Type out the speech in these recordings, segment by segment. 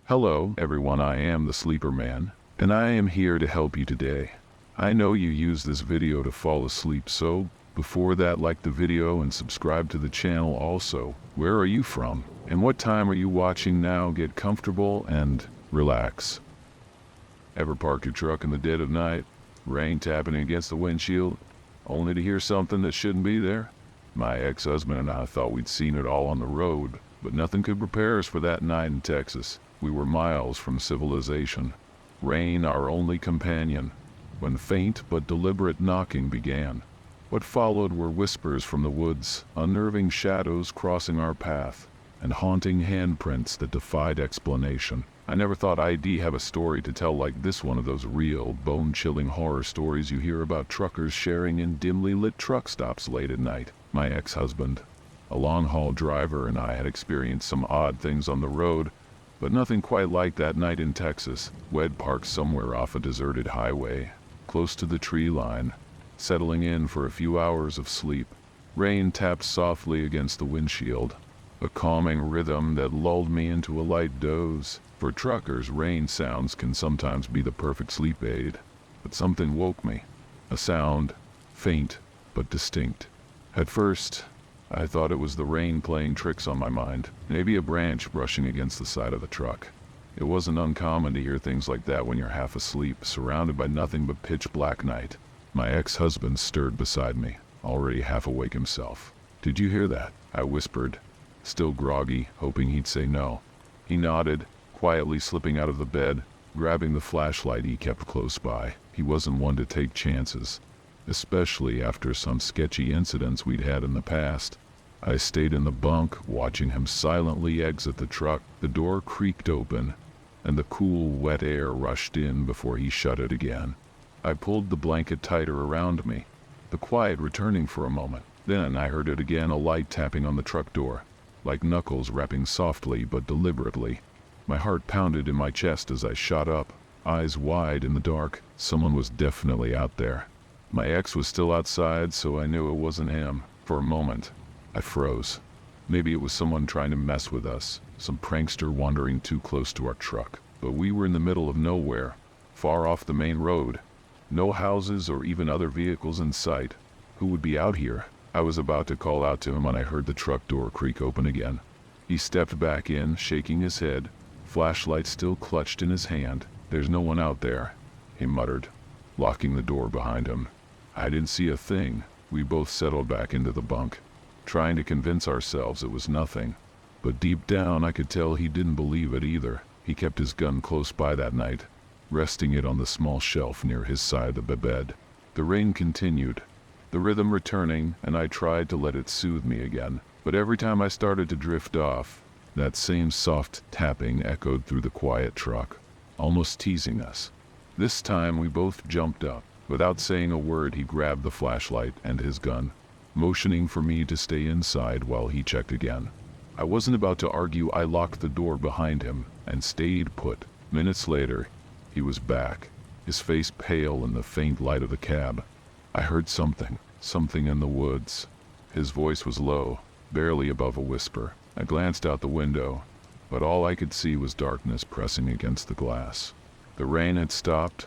Hello, everyone. I am the Sleeper Man, and I am here to help you today. I know you use this video to fall asleep, so before that, like the video and subscribe to the channel also. Where are you from? And what time are you watching now? Get comfortable and relax. Ever park your truck in the dead of night? Rain tapping against the windshield, only to hear something that shouldn't be there? My ex-husband and I thought we'd seen it all on the road, but nothing could prepare us for that night in Texas. We were miles from civilization. Rain our only companion, when faint but deliberate knocking began. What followed were whispers from the woods, unnerving shadows crossing our path, and haunting handprints that defied explanation. I never thought I'd have a story to tell like this, one of those real, bone-chilling horror stories you hear about truckers sharing in dimly lit truck stops late at night. My ex-husband, a long-haul driver, and I had experienced some odd things on the road, but nothing quite like that night in Texas. We'd parked somewhere off a deserted highway, close to the tree line, settling in for a few hours of sleep. Rain tapped softly against the windshield, a calming rhythm that lulled me into a light doze. For truckers, rain sounds can sometimes be the perfect sleep aid, but something woke me. A sound, faint but distinct. At first, I thought it was the rain playing tricks on my mind, maybe a branch brushing against the side of the truck. It wasn't uncommon to hear things like that when you're half asleep, surrounded by nothing but pitch black night. My ex-husband stirred beside me, already half awake himself. "Did you hear that?" I whispered, still groggy, hoping he'd say no. He nodded, quietly slipping out of the bed, grabbing the flashlight he kept close by. He wasn't one to take chances, especially after some sketchy incidents we'd had in the past. I stayed in the bunk, watching him silently exit the truck. The door creaked open, and the cool, wet air rushed in before he shut it again. I pulled the blanket tighter around me, the quiet returning for a moment. Then I heard it again, a light tapping on the truck door, like knuckles rapping softly but deliberately. My heart pounded in my chest as I shot up, eyes wide in the dark. Someone was definitely out there. My ex was still outside, so I knew it wasn't him. For a moment, I froze. Maybe it was someone trying to mess with us, some prankster wandering too close to our truck. But we were in the middle of nowhere, far off the main road. No houses or even other vehicles in sight. Who would be out here? I was about to call out to him when I heard the truck door creak open again. He stepped back in, shaking his head, flashlight still clutched in his hand. "There's no one out there," he muttered, locking the door behind him. I didn't see a thing. We both settled back into the bunk, trying to convince ourselves it was nothing. But deep down I could tell he didn't believe it either. He kept his gun close by that night, resting it on the small shelf near his side of the bed. The rain continued, the rhythm returning, and I tried to let it soothe me again. But every time I started to drift off, that same soft tapping echoed through the quiet truck, almost teasing us. This time we both jumped up. Without saying a word, he grabbed the flashlight and his gun, motioning for me to stay inside while he checked again. I wasn't about to argue. I locked the door behind him and stayed put. Minutes later, he was back, his face pale in the faint light of the cab. I heard something in the woods. His voice was low, barely above a whisper. I glanced out the window, but all I could see was darkness pressing against the glass. The rain had stopped,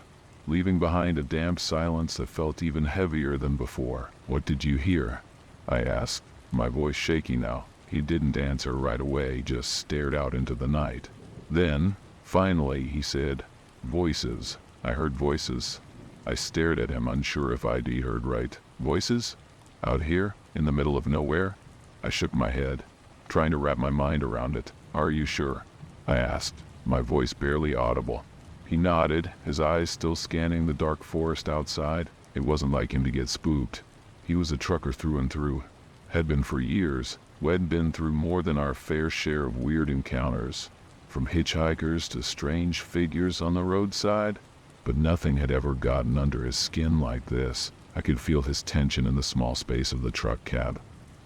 leaving behind a damp silence that felt even heavier than before. "What did you hear?" I asked, my voice shaky now. He didn't answer right away, just stared out into the night. Then, finally, he said, "Voices." I heard voices. I stared at him, unsure if I'd heard right. "Voices? Out here? In the middle of nowhere?" I shook my head, trying to wrap my mind around it. "Are you sure?" I asked, my voice barely audible. He nodded, his eyes still scanning the dark forest outside. It wasn't like him to get spooked. He was a trucker through and through. Had been for years. We'd been through more than our fair share of weird encounters, from hitchhikers to strange figures on the roadside. But nothing had ever gotten under his skin like this. I could feel his tension in the small space of the truck cab.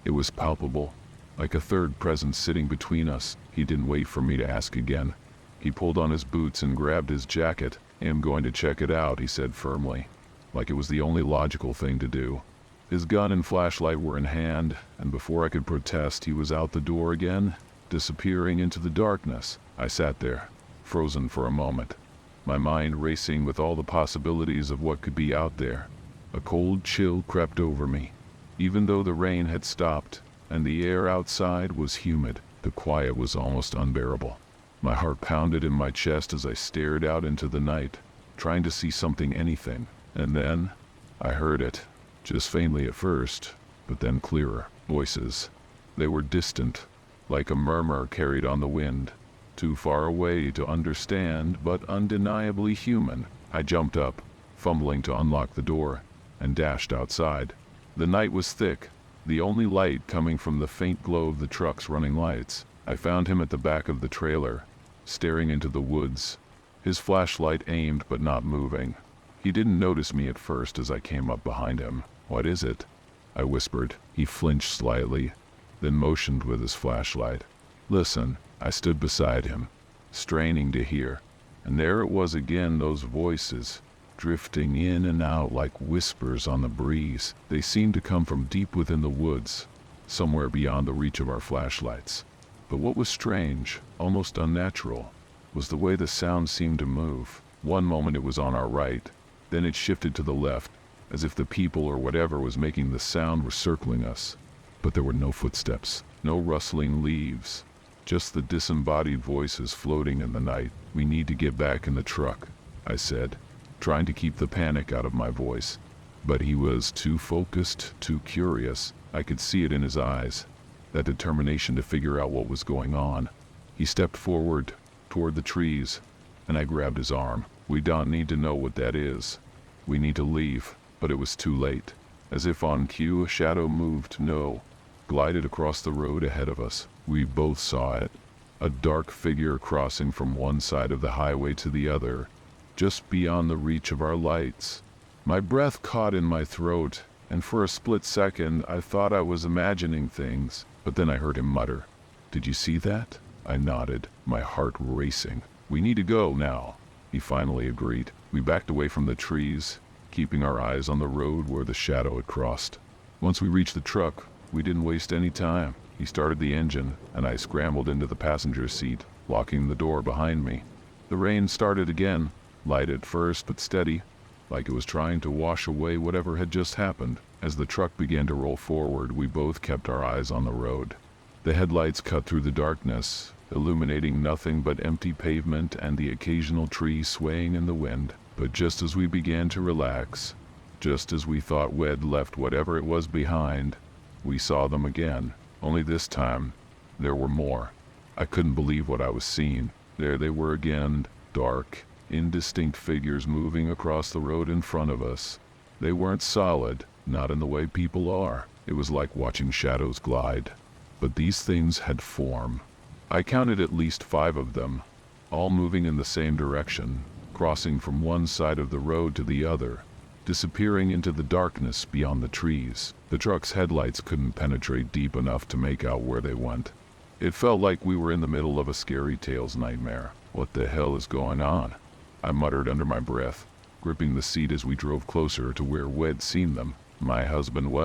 It was palpable, like a third presence sitting between us. He didn't wait for me to ask again. He pulled on his boots and grabbed his jacket. "I am going to check it out," he said firmly, like it was the only logical thing to do. His gun and flashlight were in hand, and before I could protest, he was out the door again, disappearing into the darkness. I sat there, frozen for a moment, my mind racing with all the possibilities of what could be out there. A cold chill crept over me. Even though the rain had stopped and the air outside was humid, the quiet was almost unbearable. My heart pounded in my chest as I stared out into the night, trying to see something, anything. And then I heard it, just faintly at first, but then clearer. Voices. They were distant, like a murmur carried on the wind, too far away to understand, but undeniably human. I jumped up, fumbling to unlock the door, and dashed outside. The night was thick, the only light coming from the faint glow of the truck's running lights. I found him at the back of the trailer, staring into the woods, his flashlight aimed but not moving. He didn't notice me at first as I came up behind him. "What is it?" I whispered. He flinched slightly, then motioned with his flashlight. "Listen." I stood beside him, straining to hear, and there it was again, those voices, drifting in and out like whispers on the breeze. They seemed to come from deep within the woods, somewhere beyond the reach of our flashlights. But what was strange, almost unnatural, was the way the sound seemed to move. One moment it was on our right, then it shifted to the left, as if the people or whatever was making the sound were circling us. But there were no footsteps, no rustling leaves, just the disembodied voices floating in the night. "We need to get back in the truck," I said, trying to keep the panic out of my voice. But he was too focused, too curious. I could see it in his eyes, that determination to figure out what was going on. He stepped forward, toward the trees, and I grabbed his arm. "We don't need to know what that is. We need to leave." But it was too late. As if on cue, a shadow moved, glided across the road ahead of us. We both saw it. A dark figure crossing from one side of the highway to the other, just beyond the reach of our lights. My breath caught in my throat, and for a split second I thought I was imagining things. But then I heard him mutter, "Did you see that?" I nodded, my heart racing. "We need to go now," he finally agreed. We backed away from the trees, keeping our eyes on the road where the shadow had crossed. Once we reached the truck, we didn't waste any time. He started the engine, and I scrambled into the passenger seat, locking the door behind me. The rain started again, light at first but steady, like it was trying to wash away whatever had just happened. As the truck began to roll forward, we both kept our eyes on the road. The headlights cut through the darkness, illuminating nothing but empty pavement and the occasional tree swaying in the wind. But just as we began to relax, just as we thought we'd left whatever it was behind, we saw them again. Only this time, there were more. I couldn't believe what I was seeing. There they were again, dark, indistinct figures moving across the road in front of us. They weren't solid, not in the way people are. It was like watching shadows glide. But these things had form. I counted at least 5 of them, all moving in the same direction, crossing from one side of the road to the other, disappearing into the darkness beyond the trees. The truck's headlights couldn't penetrate deep enough to make out where they went. It felt like we were in the middle of a scary tales nightmare. "What the hell is going on?" I muttered under my breath, gripping the seat as we drove closer to where we'd seen them. My husband,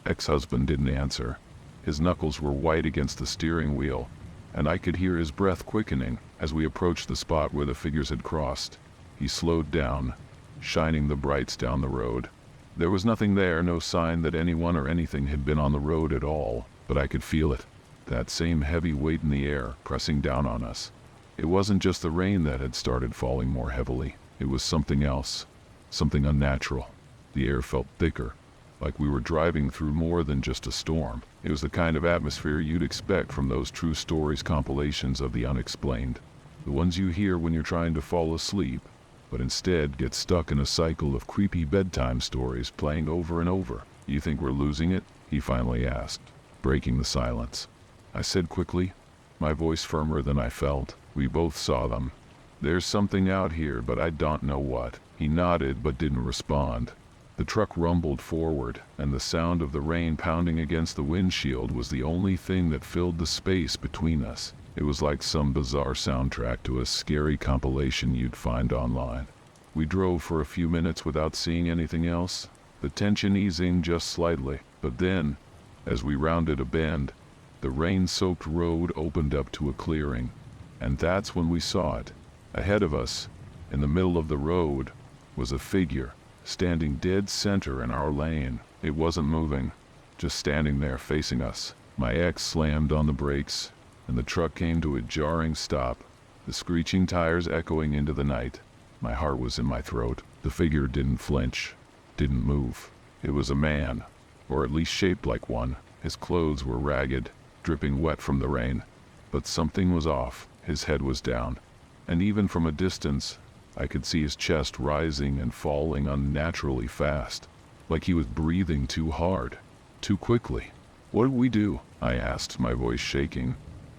ex-husband, didn't answer. His knuckles were white against the steering wheel, and I could hear his breath quickening. As we approached the spot where the figures had crossed, he slowed down, shining the brights down the road. There was nothing there, no sign that anyone or anything had been on the road at all, but I could feel it, that same heavy weight in the air, pressing down on us. It wasn't just the rain that had started falling more heavily. It was something else, something unnatural. The air felt thicker, like we were driving through more than just a storm. It was the kind of atmosphere you'd expect from those true stories compilations of the unexplained. The ones you hear when you're trying to fall asleep, but instead get stuck in a cycle of creepy bedtime stories playing over and over. "You think we're losing it?" he finally asked, breaking the silence. I said quickly, my voice firmer than I felt. "We both saw them. There's something out here, but I don't know what." He nodded but didn't respond. The truck rumbled forward, and the sound of the rain pounding against the windshield was the only thing that filled the space between us. It was like some bizarre soundtrack to a scary compilation you'd find online. We drove for a few minutes without seeing anything else, the tension easing just slightly. But then, as we rounded a bend, the rain-soaked road opened up to a clearing, and that's when we saw it. Ahead of us, in the middle of the road, was a figure, standing dead center in our lane. It wasn't moving, just standing there facing us. My ex slammed on the brakes, and the truck came to a jarring stop, the screeching tires echoing into the night. My heart was in my throat. The figure didn't flinch, didn't move. It was a man, or at least shaped like one. His clothes were ragged, dripping wet from the rain. But something was off. His head was down, and even from a distance, I could see his chest rising and falling unnaturally fast, like he was breathing too hard, too quickly. "What do we do?" I asked, my voice shaking.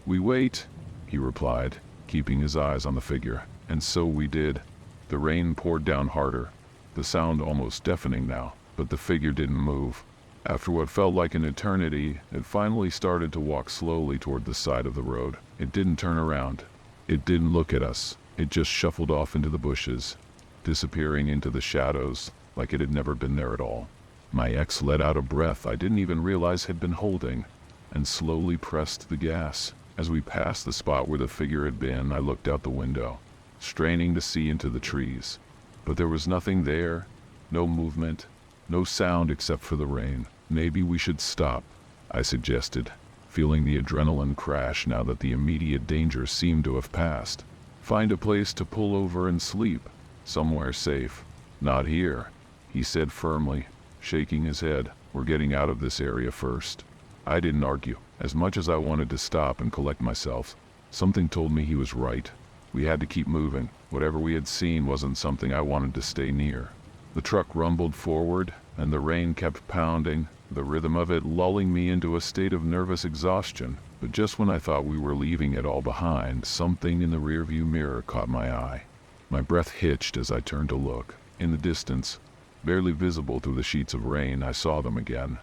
"We wait," he replied, keeping his eyes on the figure. And so we did. The rain poured down harder, the sound almost deafening now, but the figure didn't move. After what felt like an eternity, it finally started to walk slowly toward the side of the road. It didn't turn around. It didn't look at us. It just shuffled off into the bushes, disappearing into the shadows like it had never been there at all. My ex let out a breath I didn't even realize had been holding, and slowly pressed the gas. As we passed the spot where the figure had been, I looked out the window, straining to see into the trees. But there was nothing there, no movement, no sound except for the rain. "Maybe we should stop," I suggested, feeling the adrenaline crash now that the immediate danger seemed to have passed. "Find a place to pull over and sleep, somewhere safe." "Not here," he said firmly, shaking his head. "We're getting out of this area first." I didn't argue. As much as I wanted to stop and collect myself, something told me he was right. We had to keep moving. Whatever we had seen wasn't something I wanted to stay near. The truck rumbled forward, and the rain kept pounding, the rhythm of it lulling me into a state of nervous exhaustion. But just when I thought we were leaving it all behind, something in the rearview mirror caught my eye. My breath hitched as I turned to look. In the distance, barely visible through the sheets of rain, I saw them again.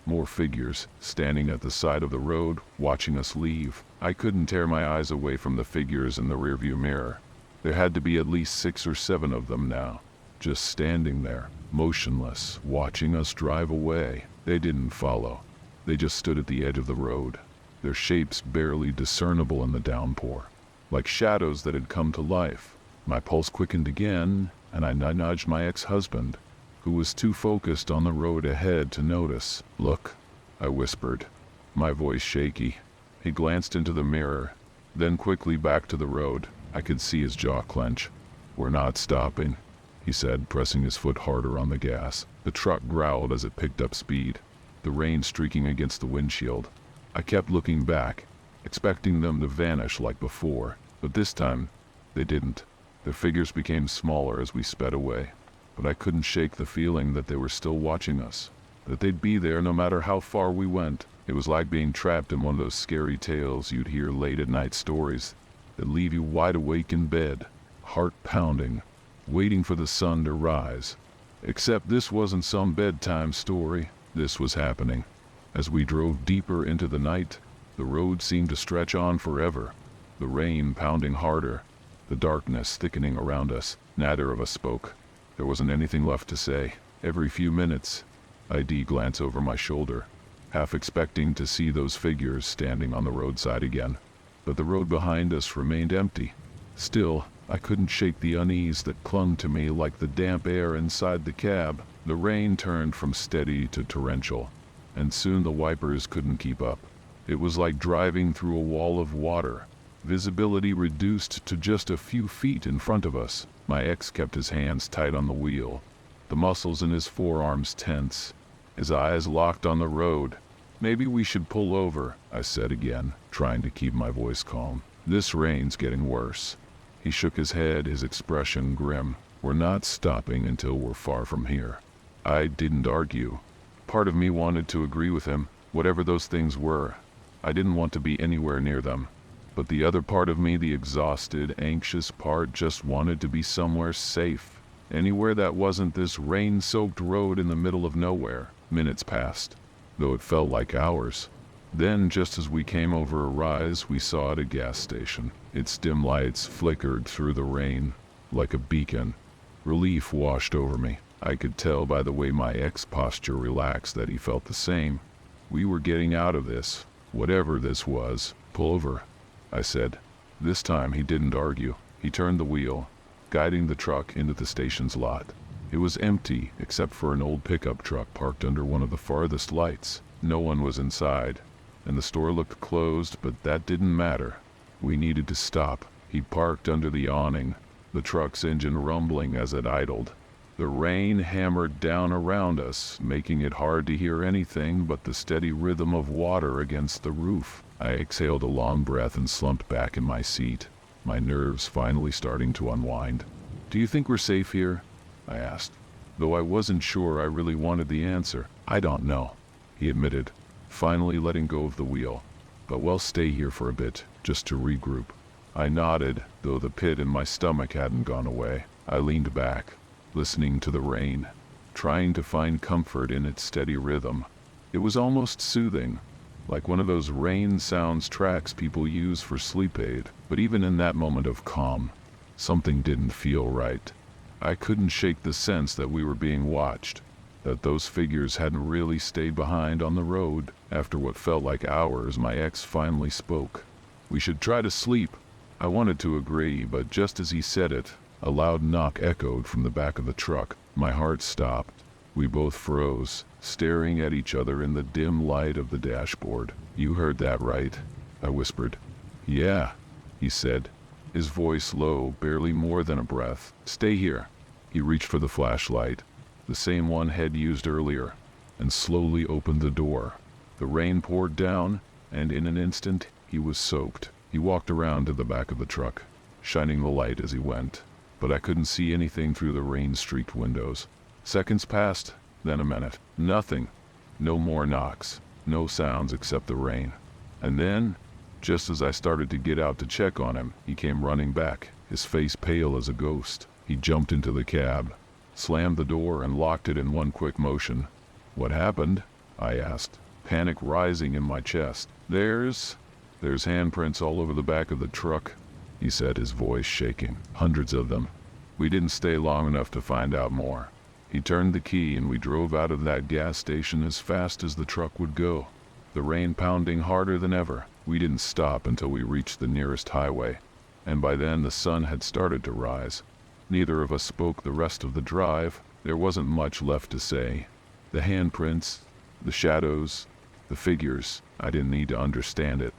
More figures, standing at the side of the road, watching us leave. I couldn't tear my eyes away from the figures in the rearview mirror. There had to be at least 6 or 7 of them now, just standing there, motionless, watching us drive away. They didn't follow. They just stood at the edge of the road, their shapes barely discernible in the downpour, like shadows that had come to life. My pulse quickened again, and I nudged my ex-husband, who was too focused on the road ahead to notice. "Look," I whispered, my voice shaky. He glanced into the mirror, then quickly back to the road. I could see his jaw clench. "We're not stopping," he said, pressing his foot harder on the gas. The truck growled as it picked up speed, the rain streaking against the windshield. I kept looking back, expecting them to vanish like before, but this time, they didn't. Their figures became smaller as we sped away, but I couldn't shake the feeling that they were still watching us, that they'd be there no matter how far we went. It was like being trapped in one of those scary tales you'd hear late at night, stories that leave you wide awake in bed, heart pounding, waiting for the sun to rise. Except this wasn't some bedtime story. This was happening. As we drove deeper into the night, the road seemed to stretch on forever, the rain pounding harder, the darkness thickening around us. Neither of us spoke. There wasn't anything left to say. Every few minutes, I'd glance over my shoulder, half expecting to see those figures standing on the roadside again. But the road behind us remained empty. Still, I couldn't shake the unease that clung to me like the damp air inside the cab. The rain turned from steady to torrential, and soon the wipers couldn't keep up. It was like driving through a wall of water, visibility reduced to just a few feet in front of us. My ex kept his hands tight on the wheel, the muscles in his forearms tense, his eyes locked on the road. "Maybe we should pull over," I said again, trying to keep my voice calm. "This rain's getting worse." He shook his head, his expression grim. "We're not stopping until we're far from here." I didn't argue. Part of me wanted to agree with him, whatever those things were. I didn't want to be anywhere near them. But the other part of me, the exhausted, anxious part, just wanted to be somewhere safe. Anywhere that wasn't this rain-soaked road in the middle of nowhere. Minutes passed, though it felt like hours. Then, just as we came over a rise, we saw at a gas station. Its dim lights flickered through the rain, like a beacon. Relief washed over me. I could tell by the way my ex posture relaxed that he felt the same. We were getting out of this, whatever this was. "Pull over," I said. This time he didn't argue. He turned the wheel, guiding the truck into the station's lot. It was empty except for an old pickup truck parked under one of the farthest lights. No one was inside, and the store looked closed, but that didn't matter. We needed to stop. He parked under the awning, the truck's engine rumbling as it idled. The rain hammered down around us, making it hard to hear anything but the steady rhythm of water against the roof. I exhaled a long breath and slumped back in my seat, my nerves finally starting to unwind. "Do you think we're safe here?" I asked, though I wasn't sure I really wanted the answer. "I don't know," he admitted, finally letting go of the wheel. "But we'll stay here for a bit, just to regroup." I nodded, though the pit in my stomach hadn't gone away. I leaned back, listening to the rain, trying to find comfort in its steady rhythm. It was almost soothing, like one of those rain sounds tracks people use for sleep aid. But even in that moment of calm, something didn't feel right. I couldn't shake the sense that we were being watched, that those figures hadn't really stayed behind on the road. After what felt like hours, my ex finally spoke. "We should try to sleep." I wanted to agree, but just as he said it, a loud knock echoed from the back of the truck. My heart stopped. We both froze, staring at each other in the dim light of the dashboard. "You heard that right?" I whispered. "Yeah," he said, his voice low, barely more than a breath. "Stay here." He reached for the flashlight, the same one Head used earlier, and slowly opened the door. The rain poured down, and in an instant he was soaked. He walked around to the back of the truck, shining the light as he went, but I couldn't see anything through the rain-streaked windows. Seconds passed, then a minute. Nothing. No more knocks. No sounds except the rain. And then, just as I started to get out to check on him, he came running back, his face pale as a ghost. He jumped into the cab, slammed the door, and locked it in one quick motion. "What happened?" I asked, panic rising in my chest. There's handprints all over the back of the truck," he said, his voice shaking. "Hundreds of them. We didn't stay long enough to find out more." He turned the key and we drove out of that gas station as fast as the truck would go, the rain pounding harder than ever. We didn't stop until we reached the nearest highway, and by then the sun had started to rise. Neither of us spoke the rest of the drive. There wasn't much left to say. The handprints, the shadows, the figures, I didn't need to understand it.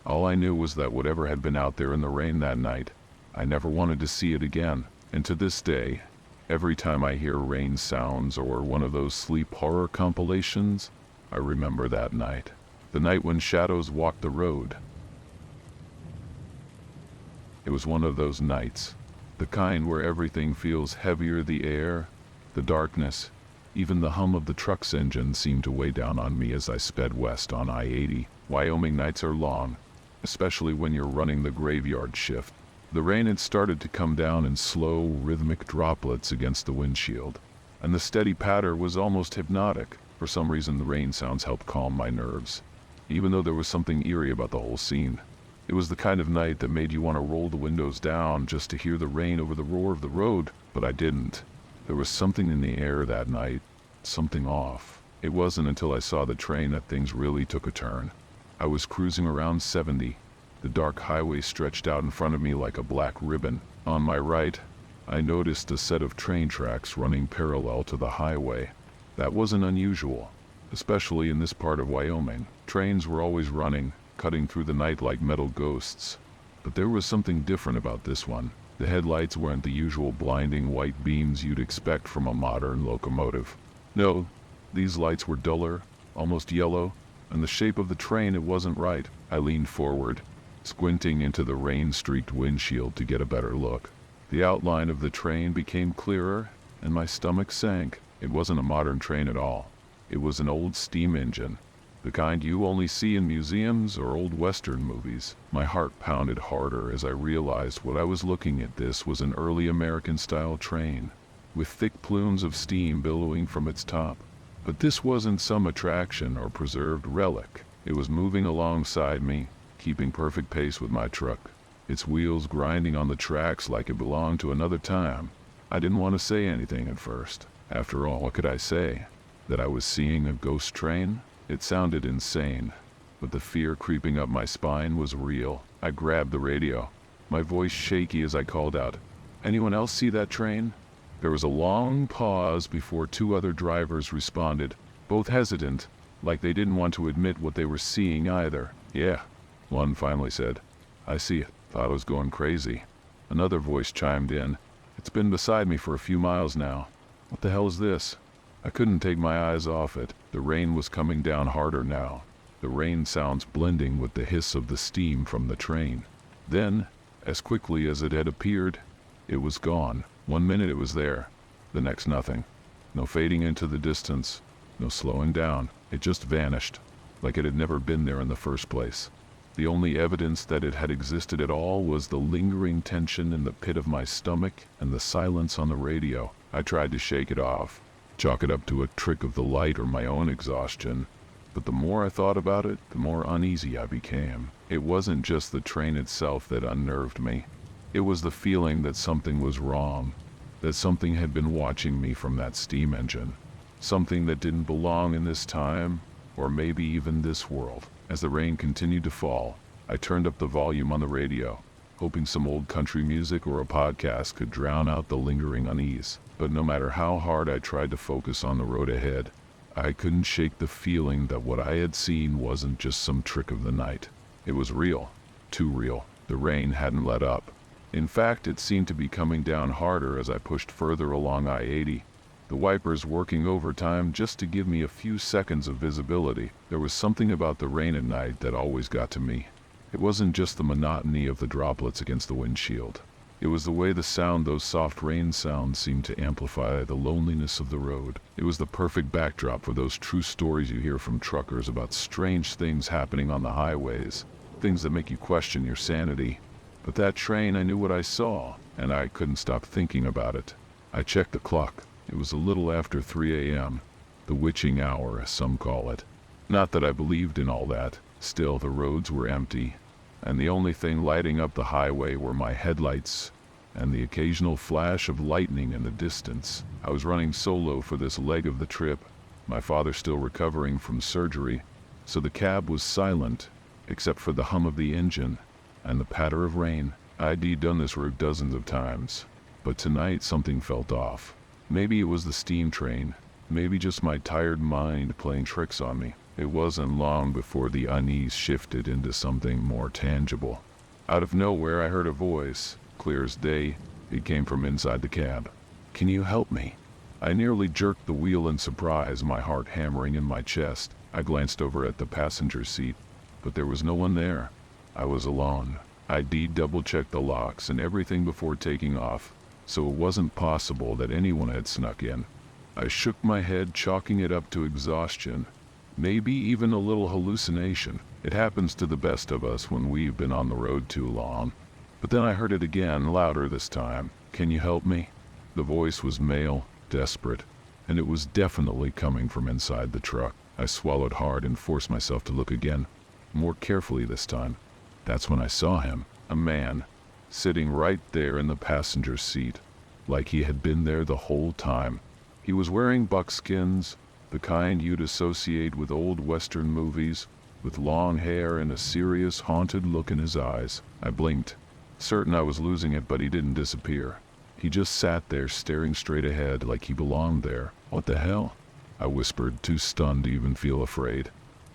All I knew was that whatever had been out there in the rain that night, I never wanted to see it again. And to this day, every time I hear rain sounds or one of those sleep horror compilations, I remember that night. The night when shadows walked the road. It was one of those nights, the kind where everything feels heavier, the air, the darkness, even the hum of the truck's engine seemed to weigh down on me as I sped west on I-80. Wyoming nights are long, especially when you're running the graveyard shift. The rain had started to come down in slow, rhythmic droplets against the windshield, and the steady patter was almost hypnotic. For some reason, the rain sounds helped calm my nerves, even though there was something eerie about the whole scene. It was the kind of night that made you want to roll the windows down just to hear the rain over the roar of the road, but I didn't. There was something in the air that night, something off. It wasn't until I saw the train that things really took a turn. I was cruising around 70. The dark highway stretched out in front of me like a black ribbon. On my right, I noticed a set of train tracks running parallel to the highway. That wasn't unusual, especially in this part of Wyoming. Trains were always running, cutting through the night like metal ghosts. But there was something different about this one. The headlights weren't the usual blinding white beams you'd expect from a modern locomotive. No, these lights were duller, almost yellow, and the shape of the train, it wasn't right. I leaned forward, squinting into the rain-streaked windshield to get a better look. The outline of the train became clearer, and my stomach sank. It wasn't a modern train at all. It was an old steam engine, the kind you only see in museums or old Western movies. My heart pounded harder as I realized what I was looking at. This was an early American-style train, with thick plumes of steam billowing from its top. But this wasn't some attraction or preserved relic. It was moving alongside me, keeping perfect pace with my truck, its wheels grinding on the tracks like it belonged to another time. I didn't want to say anything at first. After all, what could I say? That I was seeing a ghost train? It sounded insane, but the fear creeping up my spine was real. I grabbed the radio, my voice shaky as I called out, "Anyone else see that train?" There was a long pause before two other drivers responded, both hesitant, like they didn't want to admit what they were seeing either. "Yeah," one finally said. "I see it. Thought I was going crazy." Another voice chimed in, "It's been beside me for a few miles now." "What the hell is this?" I couldn't take my eyes off it. The rain was coming down harder now, the rain sounds blending with the hiss of the steam from the train. Then, as quickly as it had appeared, it was gone. 1 minute it was there, the next nothing. No fading into the distance, no slowing down. It just vanished, like it had never been there in the first place. The only evidence that it had existed at all was the lingering tension in the pit of my stomach and the silence on the radio. I tried to shake it off, chalk it up to a trick of the light or my own exhaustion. But the more I thought about it, the more uneasy I became. It wasn't just the train itself that unnerved me. It was the feeling that something was wrong, that something had been watching me from that steam engine. Something that didn't belong in this time, or maybe even this world. As the rain continued to fall, I turned up the volume on the radio, hoping some old country music or a podcast could drown out the lingering unease. But no matter how hard I tried to focus on the road ahead, I couldn't shake the feeling that what I had seen wasn't just some trick of the night. It was real, too real. The rain hadn't let up. In fact, it seemed to be coming down harder as I pushed further along I-80, the wipers working overtime just to give me a few seconds of visibility. There was something about the rain at night that always got to me. It wasn't just the monotony of the droplets against the windshield. It was the way the sound, those soft rain sounds, seemed to amplify the loneliness of the road. It was the perfect backdrop for those true stories you hear from truckers about strange things happening on the highways, things that make you question your sanity. But that train, I knew what I saw, and I couldn't stop thinking about it. I checked the clock. It was a little after 3 a.m., the witching hour, as some call it. Not that I believed in all that. Still, the roads were empty, and the only thing lighting up the highway were my headlights and the occasional flash of lightning in the distance. I was running solo for this leg of the trip, my father still recovering from surgery, so the cab was silent, except for the hum of the engine and the patter of rain. I'd done this route dozens of times, but tonight something felt off. Maybe it was the steam train, maybe just my tired mind playing tricks on me. It wasn't long before the unease shifted into something more tangible. Out of nowhere I heard a voice, clear as day. It came from inside the cab. "Can you help me?" I nearly jerked the wheel in surprise, my heart hammering in my chest. I glanced over at the passenger seat, but there was no one there. I was alone. I double-checked the locks and everything before taking off, so it wasn't possible that anyone had snuck in. I shook my head, chalking it up to exhaustion, maybe even a little hallucination. It happens to the best of us when we've been on the road too long. But then I heard it again, louder this time. "Can you help me?" The voice was male, desperate, and it was definitely coming from inside the truck. I swallowed hard and forced myself to look again, more carefully this time. That's when I saw him, a man, sitting right there in the passenger seat, like he had been there the whole time. He was wearing buckskins, the kind you'd associate with old Western movies, with long hair and a serious, haunted look in his eyes. I blinked, certain I was losing it, but he didn't disappear. He just sat there staring straight ahead like he belonged there. "What the hell?" I whispered, too stunned to even feel afraid.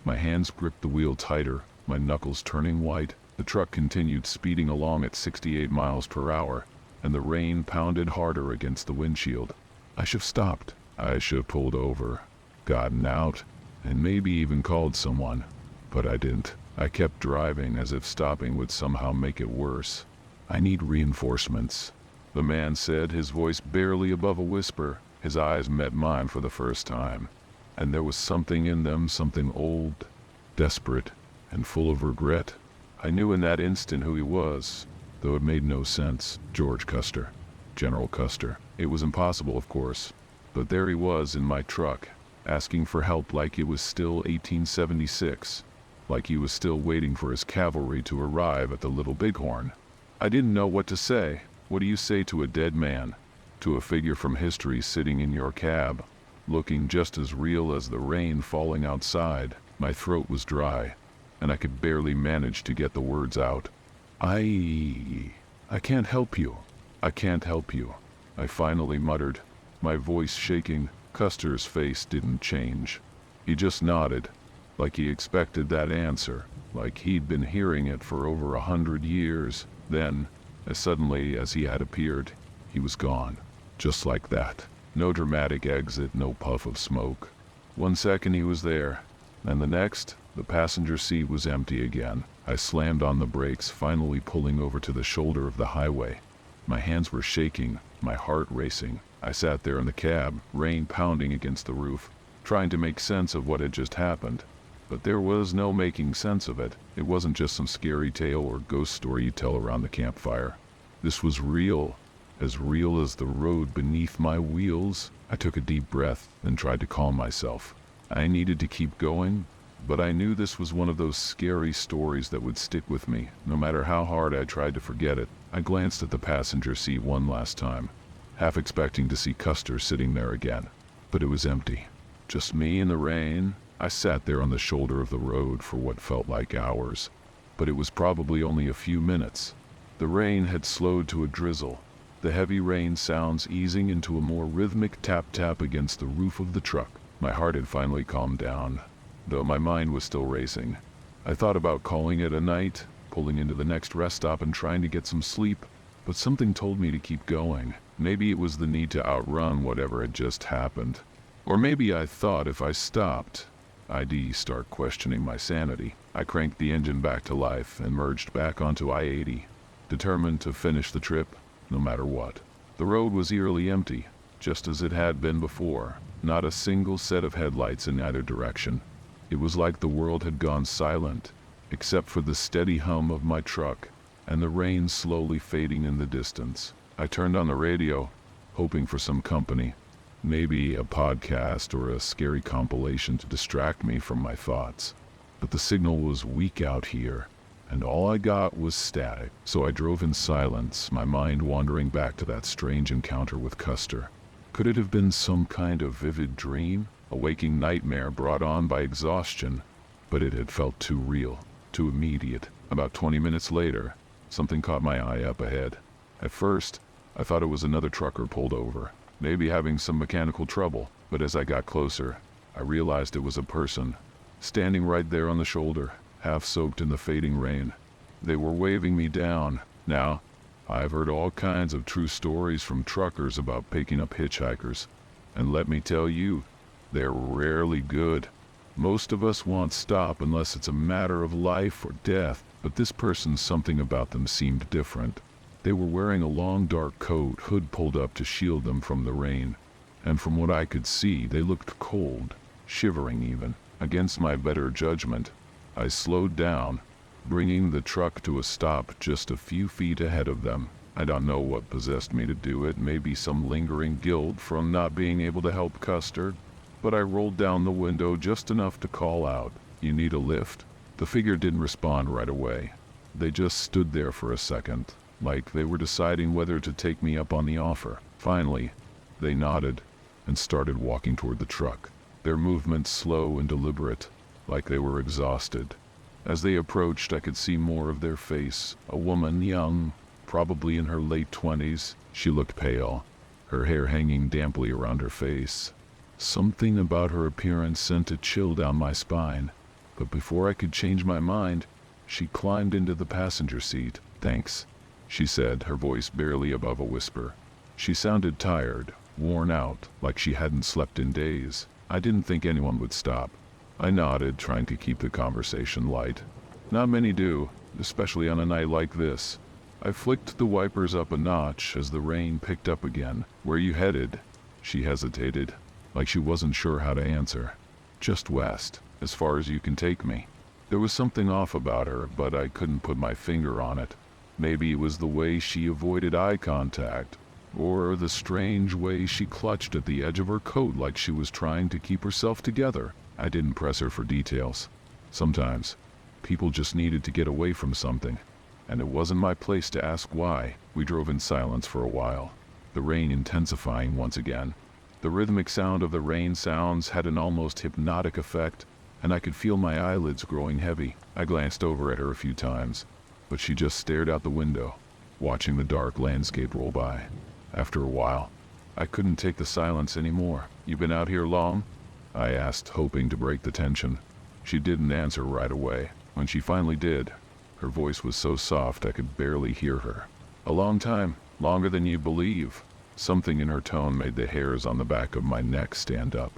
My hands gripped the wheel tighter, my knuckles turning white. The truck continued speeding along at 68 miles per hour, and the rain pounded harder against the windshield. I should have stopped. I should have pulled over, gotten out, and maybe even called someone. But I didn't. I kept driving as if stopping would somehow make it worse. "I need reinforcements," the man said, his voice barely above a whisper. His eyes met mine for the first time, and there was something in them, something old, desperate, and full of regret. I knew in that instant who he was, though it made no sense. George Custer. General Custer. It was impossible, of course, but there he was in my truck, asking for help like it was still 1876, like he was still waiting for his cavalry to arrive at the Little Bighorn. I didn't know what to say. What do you say to a dead man, to a figure from history sitting in your cab, looking just as real as the rain falling outside? My throat was dry, and I could barely manage to get the words out. "I can't help you. I can't help you," I finally muttered, my voice shaking. Custer's face didn't change. He just nodded, like he expected that answer, like he'd been hearing it for over 100 years. Then, as suddenly as he had appeared, he was gone. Just like that. No dramatic exit, no puff of smoke. 1 second he was there, and the next, the passenger seat was empty again. I slammed on the brakes, finally pulling over to the shoulder of the highway. My hands were shaking, my heart racing. I sat there in the cab, rain pounding against the roof, trying to make sense of what had just happened. But there was no making sense of it. It wasn't just some scary tale or ghost story you tell around the campfire. This was real as the road beneath my wheels. I took a deep breath and tried to calm myself. I needed to keep going, but I knew this was one of those scary stories that would stick with me, no matter how hard I tried to forget it. I glanced at the passenger seat one last time, half expecting to see Custer sitting there again. But it was empty. Just me in the rain. I sat there on the shoulder of the road for what felt like hours, but it was probably only a few minutes. The rain had slowed to a drizzle, the heavy rain sounds easing into a more rhythmic tap-tap against the roof of the truck. My heart had finally calmed down, though my mind was still racing. I thought about calling it a night, pulling into the next rest stop and trying to get some sleep, but something told me to keep going. Maybe it was the need to outrun whatever had just happened. Or maybe I thought if I stopped, I'd start questioning my sanity. I cranked the engine back to life and merged back onto I-80, determined to finish the trip, no matter what. The road was eerily empty, just as it had been before. Not a single set of headlights in either direction. It was like the world had gone silent, except for the steady hum of my truck and the rain slowly fading in the distance. I turned on the radio, hoping for some company. Maybe a podcast or a scary compilation to distract me from my thoughts. But the signal was weak out here, and all I got was static. So I drove in silence, my mind wandering back to that strange encounter with Custer. Could it have been some kind of vivid dream? A waking nightmare brought on by exhaustion? But it had felt too real, too immediate. About 20 minutes later, something caught my eye up ahead. At first, I thought it was another trucker pulled over, maybe having some mechanical trouble. But as I got closer, I realized it was a person, standing right there on the shoulder, half soaked in the fading rain. They were waving me down. Now, I've heard all kinds of true stories from truckers about picking up hitchhikers, and let me tell you, they're rarely good. Most of us won't stop unless it's a matter of life or death, but this person, something about them seemed different. They were wearing a long dark coat, hood pulled up to shield them from the rain, and from what I could see, they looked cold, shivering even. Against my better judgment, I slowed down, bringing the truck to a stop just a few feet ahead of them. I don't know what possessed me to do it, maybe some lingering guilt from not being able to help Custer, but I rolled down the window just enough to call out, "You need a lift?" The figure didn't respond right away. They just stood there for a second, like they were deciding whether to take me up on the offer. Finally, they nodded and started walking toward the truck, their movements slow and deliberate, like they were exhausted. As they approached, I could see more of their face. A woman, young, probably in her late 20s. She looked pale, her hair hanging damply around her face. Something about her appearance sent a chill down my spine, but before I could change my mind, she climbed into the passenger seat. "Thanks," she said, her voice barely above a whisper. She sounded tired, worn out, like she hadn't slept in days. I didn't think anyone would stop. I nodded, trying to keep the conversation light. Not many do, especially on a night like this. I flicked the wipers up a notch as the rain picked up again. "Where you headed?" She hesitated, like she wasn't sure how to answer. "Just west, as far as you can take me." There was something off about her, but I couldn't put my finger on it. Maybe it was the way she avoided eye contact, or the strange way she clutched at the edge of her coat like she was trying to keep herself together. I didn't press her for details. Sometimes, people just needed to get away from something, and it wasn't my place to ask why. We drove in silence for a while, the rain intensifying once again. The rhythmic sound of the rain sounds had an almost hypnotic effect, and I could feel my eyelids growing heavy. I glanced over at her a few times, but she just stared out the window, watching the dark landscape roll by. After a while, I couldn't take the silence anymore. "You been out here long?" I asked, hoping to break the tension. She didn't answer right away. When she finally did, her voice was so soft I could barely hear her. "A long time, longer than you believe." Something in her tone made the hairs on the back of my neck stand up.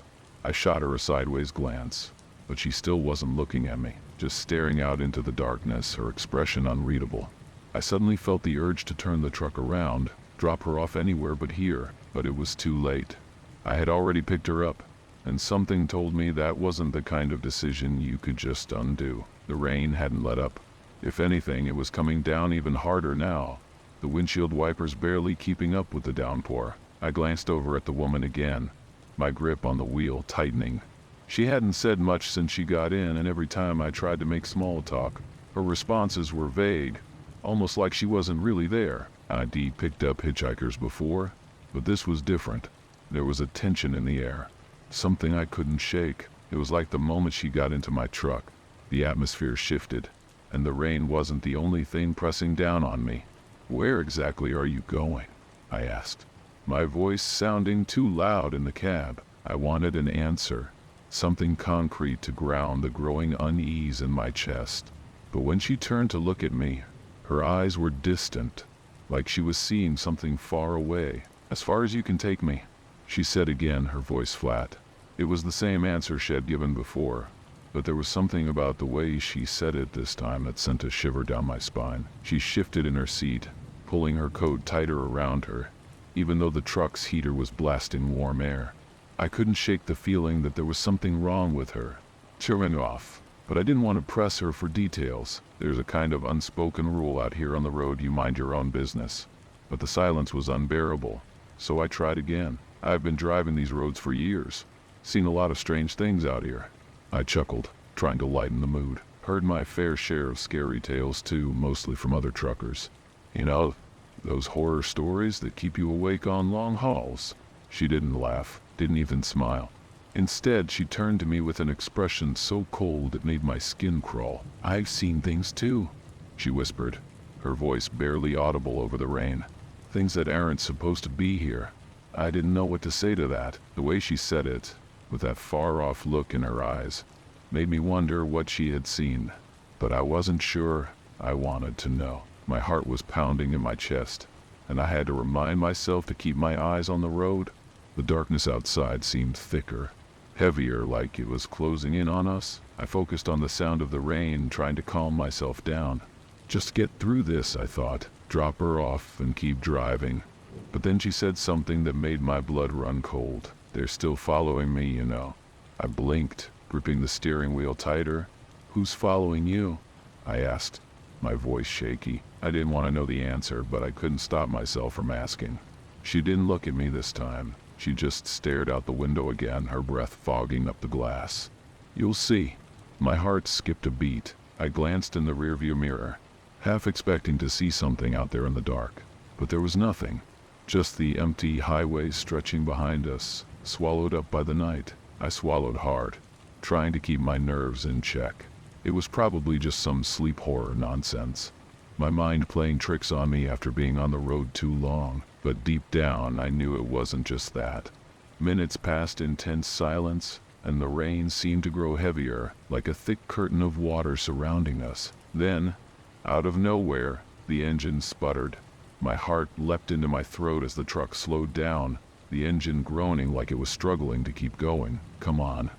I shot her a sideways glance, but she still wasn't looking at me, just staring out into the darkness, her expression unreadable. I suddenly felt the urge to turn the truck around, drop her off anywhere but here, but it was too late. I had already picked her up, and something told me that wasn't the kind of decision you could just undo. The rain hadn't let up. If anything, it was coming down even harder now, the windshield wipers barely keeping up with the downpour. I glanced over at the woman again, my grip on the wheel tightening. She hadn't said much since she got in, and every time I tried to make small talk, her responses were vague, almost like she wasn't really there. I'd picked up hitchhikers before, but this was different. There was a tension in the air, something I couldn't shake. It was like the moment she got into my truck, the atmosphere shifted, and the rain wasn't the only thing pressing down on me. "Where exactly are you going?" I asked, my voice sounding too loud in the cab. I wanted an answer, something concrete to ground the growing unease in my chest. But when she turned to look at me, her eyes were distant, like she was seeing something far away. "As far as you can take me," she said again, her voice flat. It was the same answer she had given before, but there was something about the way she said it this time that sent a shiver down my spine. She shifted in her seat, pulling her coat tighter around her, even though the truck's heater was blasting warm air. I couldn't shake the feeling that there was something wrong with her. Turning off, but I didn't want to press her for details. There's a kind of unspoken rule out here on the road: you mind your own business. But the silence was unbearable, so I tried again. "I've been driving these roads for years. Seen a lot of strange things out here." I chuckled, trying to lighten the mood. "Heard my fair share of scary tales too, mostly from other truckers. You know, those horror stories that keep you awake on long hauls." She didn't laugh, didn't even smile. Instead, she turned to me with an expression so cold it made my skin crawl. "I've seen things too," she whispered, her voice barely audible over the rain. "Things that aren't supposed to be here." I didn't know what to say to that. The way she said it, with that far-off look in her eyes, made me wonder what she had seen. But I wasn't sure I wanted to know. My heart was pounding in my chest, and I had to remind myself to keep my eyes on the road. The darkness outside seemed thicker, heavier, like it was closing in on us. I focused on the sound of the rain, trying to calm myself down. Just get through this, I thought. Drop her off and keep driving. But then she said something that made my blood run cold. "They're still following me, you know." I blinked, gripping the steering wheel tighter. "Who's following you?" I asked, my voice shaky. I didn't want to know the answer, but I couldn't stop myself from asking. She didn't look at me this time. She just stared out the window again, her breath fogging up the glass. "You'll see." My heart skipped a beat. I glanced in the rearview mirror, half expecting to see something out there in the dark. But there was nothing. Just the empty highway stretching behind us, swallowed up by the night. I swallowed hard, trying to keep my nerves in check. It was probably just some sleep horror nonsense, my mind playing tricks on me after being on the road too long. But deep down, I knew it wasn't just that. Minutes passed in tense silence, and the rain seemed to grow heavier, like a thick curtain of water surrounding us. Then, out of nowhere, the engine sputtered. My heart leapt into my throat as the truck slowed down, the engine groaning like it was struggling to keep going. "Come on,"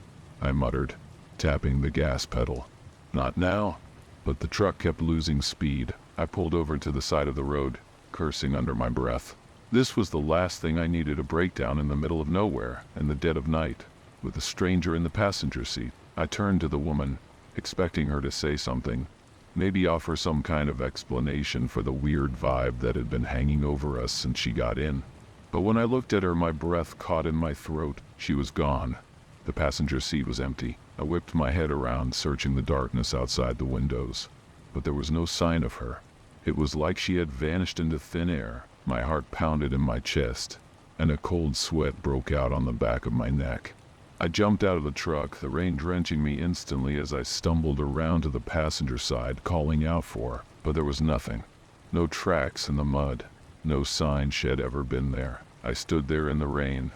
I muttered, tapping the gas pedal. "Not now." But the truck kept losing speed. I pulled over to the side of the road, cursing under my breath. This was the last thing I needed: a breakdown in the middle of nowhere, in the dead of night, with a stranger in the passenger seat. I turned to the woman, expecting her to say something, maybe offer some kind of explanation for the weird vibe that had been hanging over us since she got in. But when I looked at her, my breath caught in my throat. She was gone. The passenger seat was empty. I whipped my head around, searching the darkness outside the windows. But there was no sign of her. It was like she had vanished into thin air. My heart pounded in my chest, and a cold sweat broke out on the back of my neck. I jumped out of the truck, the rain drenching me instantly as I stumbled around to the passenger side, calling out for her. But there was nothing. No tracks in the mud. No sign she'd ever been there. I stood there in the rain,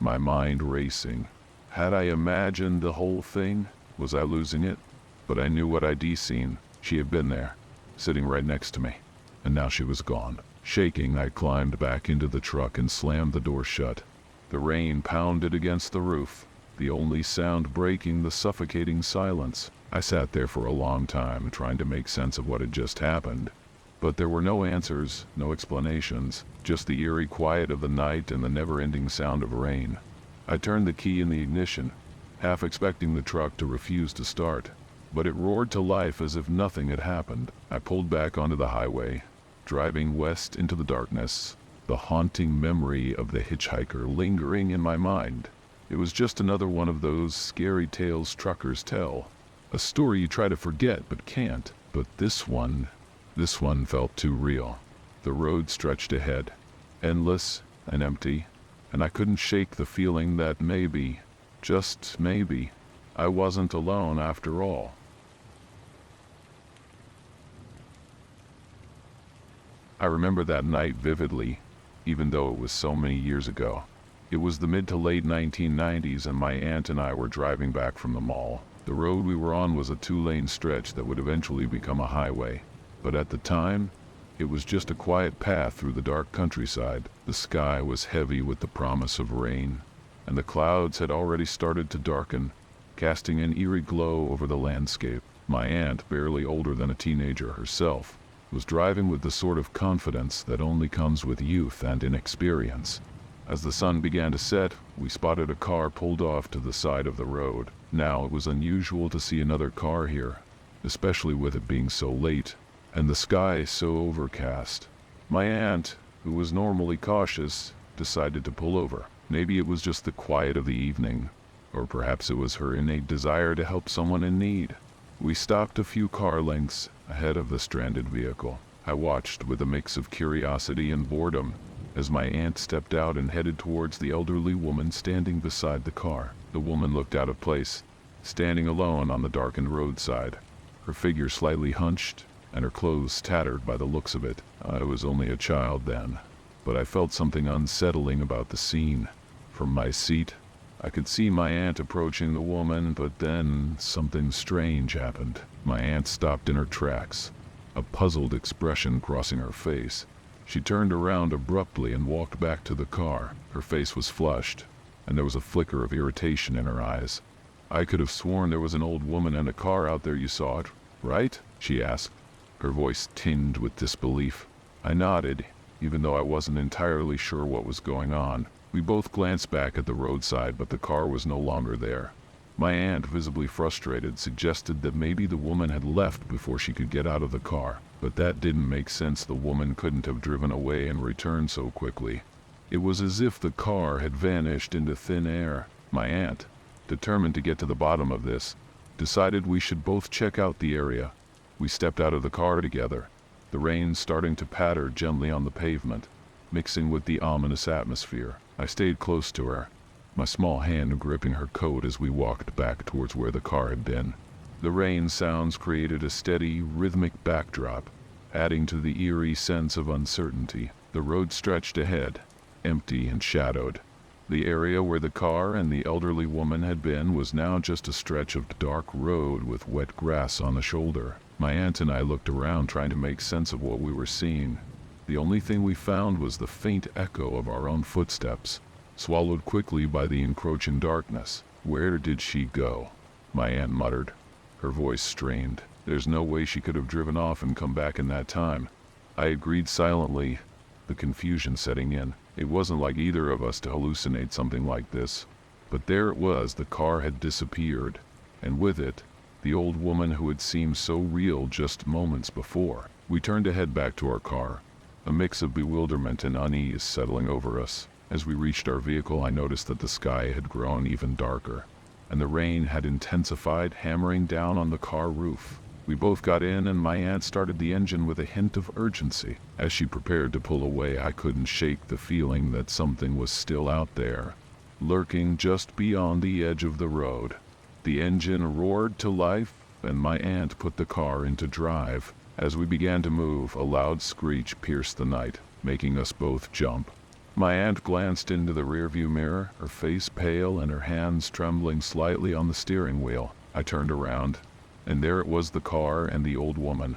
my mind racing. Had I imagined the whole thing? Was I losing it? But I knew what I'd seen. She had been there, sitting right next to me. And now she was gone. Shaking, I climbed back into the truck and slammed the door shut. The rain pounded against the roof, the only sound breaking the suffocating silence. I sat there for a long time, trying to make sense of what had just happened. But there were no answers, no explanations, just the eerie quiet of the night and the never-ending sound of rain. I turned the key in the ignition, half expecting the truck to refuse to start. But it roared to life as if nothing had happened. I pulled back onto the highway, driving west into the darkness, the haunting memory of the hitchhiker lingering in my mind. It was just another one of those scary tales truckers tell. A story you try to forget but can't. But this one felt too real. The road stretched ahead, endless and empty, and I couldn't shake the feeling that maybe, just maybe, I wasn't alone after all. I remember that night vividly, even though it was so many years ago. It was the mid to late 1990s and my aunt and I were driving back from the mall. The road we were on was a 2-lane stretch that would eventually become a highway. But at the time, it was just a quiet path through the dark countryside. The sky was heavy with the promise of rain, and the clouds had already started to darken, casting an eerie glow over the landscape. My aunt, barely older than a teenager herself, was driving with the sort of confidence that only comes with youth and inexperience. As the sun began to set, we spotted a car pulled off to the side of the road. Now it was unusual to see another car here, especially with it being so late, and the sky so overcast. My aunt, who was normally cautious, decided to pull over. Maybe it was just the quiet of the evening, or perhaps it was her innate desire to help someone in need. We stopped a few car lengths ahead of the stranded vehicle. I watched with a mix of curiosity and boredom as my aunt stepped out and headed towards the elderly woman standing beside the car. The woman looked out of place, standing alone on the darkened roadside, her figure slightly hunched and her clothes tattered by the looks of it. I was only a child then, but I felt something unsettling about the scene. From my seat, I could see my aunt approaching the woman, but then something strange happened. My aunt stopped in her tracks, a puzzled expression crossing her face. She turned around abruptly and walked back to the car. Her face was flushed, and there was a flicker of irritation in her eyes. "I could have sworn there was an old woman and a car out there. You saw it, right?" she asked, her voice tinged with disbelief. I nodded, even though I wasn't entirely sure what was going on. We both glanced back at the roadside, but the car was no longer there. My aunt, visibly frustrated, suggested that maybe the woman had left before she could get out of the car. But that didn't make sense. The woman couldn't have driven away and returned so quickly. It was as if the car had vanished into thin air. My aunt, determined to get to the bottom of this, decided we should both check out the area. We stepped out of the car together, the rain starting to patter gently on the pavement, mixing with the ominous atmosphere. I stayed close to her, my small hand gripping her coat as we walked back towards where the car had been. The rain sounds created a steady, rhythmic backdrop, adding to the eerie sense of uncertainty. The road stretched ahead, empty and shadowed. The area where the car and the elderly woman had been was now just a stretch of dark road with wet grass on the shoulder. My aunt and I looked around, trying to make sense of what we were seeing. The only thing we found was the faint echo of our own footsteps, swallowed quickly by the encroaching darkness. "Where did she go?" my aunt muttered, her voice strained. "There's no way she could have driven off and come back in that time." I agreed silently, the confusion setting in. It wasn't like either of us to hallucinate something like this. But there it was, the car had disappeared, and with it, the old woman who had seemed so real just moments before. We turned to head back to our car, a mix of bewilderment and unease settling over us. As we reached our vehicle, I noticed that the sky had grown even darker, and the rain had intensified, hammering down on the car roof. We both got in, and my aunt started the engine with a hint of urgency. As she prepared to pull away, I couldn't shake the feeling that something was still out there, lurking just beyond the edge of the road. The engine roared to life, and my aunt put the car into drive. As we began to move, a loud screech pierced the night, making us both jump. My aunt glanced into the rearview mirror, her face pale and her hands trembling slightly on the steering wheel. I turned around, and there it was, the car and the old woman,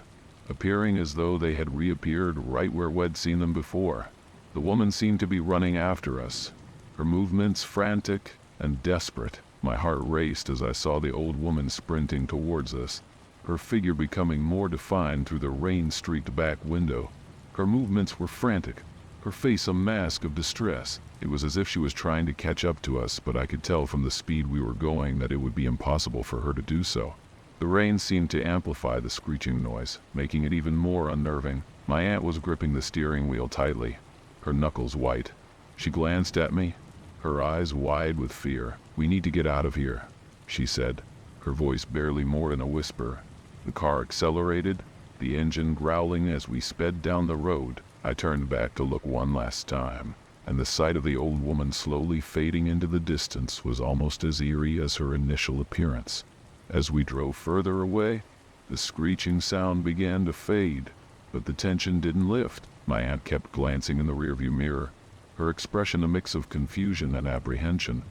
appearing as though they had reappeared right where we'd seen them before. The woman seemed to be running after us, her movements frantic and desperate. My heart raced as I saw the old woman sprinting towards us, her figure becoming more defined through the rain-streaked back window. Her movements were frantic, her face a mask of distress. It was as if she was trying to catch up to us, but I could tell from the speed we were going that it would be impossible for her to do so. The rain seemed to amplify the screeching noise, making it even more unnerving. My aunt was gripping the steering wheel tightly, her knuckles white. She glanced at me, her eyes wide with fear. "We need to get out of here," she said, her voice barely more than a whisper. The car accelerated, the engine growling as we sped down the road. I turned back to look one last time, and the sight of the old woman slowly fading into the distance was almost as eerie as her initial appearance. As we drove further away, the screeching sound began to fade, but the tension didn't lift. My aunt kept glancing in the rearview mirror, her expression a mix of confusion and apprehension.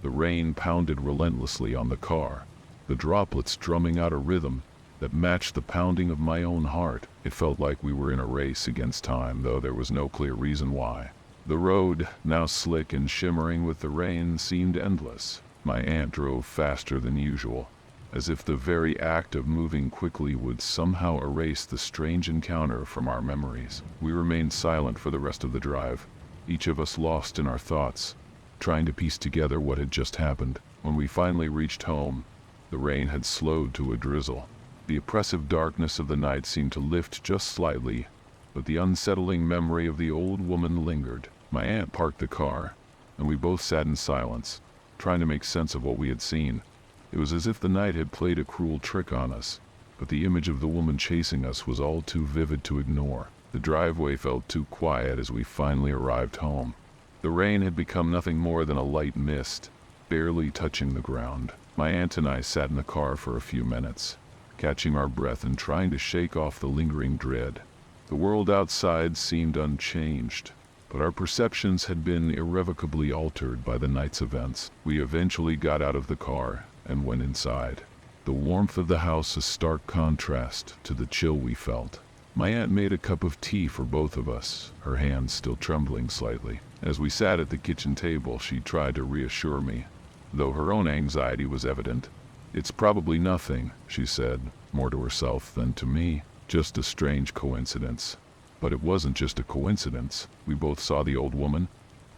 The rain pounded relentlessly on the car, the droplets drumming out a rhythm that matched the pounding of my own heart. It felt like we were in a race against time, though there was no clear reason why. The road, now slick and shimmering with the rain, seemed endless. My aunt drove faster than usual, as if the very act of moving quickly would somehow erase the strange encounter from our memories. We remained silent for the rest of the drive, each of us lost in our thoughts, trying to piece together what had just happened. When we finally reached home, the rain had slowed to a drizzle. The oppressive darkness of the night seemed to lift just slightly, but the unsettling memory of the old woman lingered. My aunt parked the car, and we both sat in silence, trying to make sense of what we had seen. It was as if the night had played a cruel trick on us, but the image of the woman chasing us was all too vivid to ignore. The driveway felt too quiet as we finally arrived home. The rain had become nothing more than a light mist, barely touching the ground. My aunt and I sat in the car for a few minutes, catching our breath and trying to shake off the lingering dread. The world outside seemed unchanged, but our perceptions had been irrevocably altered by the night's events. We eventually got out of the car and went inside, the warmth of the house a stark contrast to the chill we felt. My aunt made a cup of tea for both of us, her hands still trembling slightly. As we sat at the kitchen table, she tried to reassure me, though her own anxiety was evident. "It's probably nothing," she said, more to herself than to me. "Just a strange coincidence." But it wasn't just a coincidence. We both saw the old woman,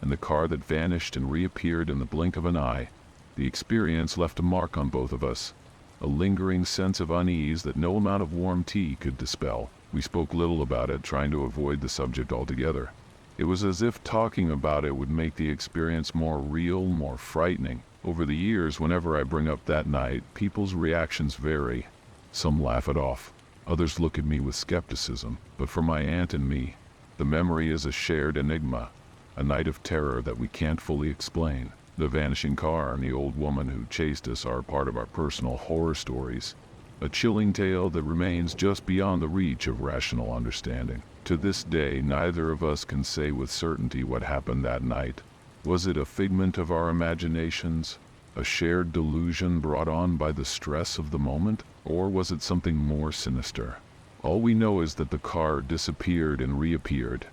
and the car that vanished and reappeared in the blink of an eye. The experience left a mark on both of us, a lingering sense of unease that no amount of warm tea could dispel. We spoke little about it, trying to avoid the subject altogether. It was as if talking about it would make the experience more real, more frightening. Over the years, whenever I bring up that night, people's reactions vary. Some laugh it off, others look at me with skepticism. But for my aunt and me, the memory is a shared enigma, a night of terror that we can't fully explain. The vanishing car and the old woman who chased us are part of our personal horror stories, a chilling tale that remains just beyond the reach of rational understanding. To this day, neither of us can say with certainty what happened that night. Was it a figment of our imaginations, a shared delusion brought on by the stress of the moment, or was it something more sinister? All we know is that the car disappeared and reappeared,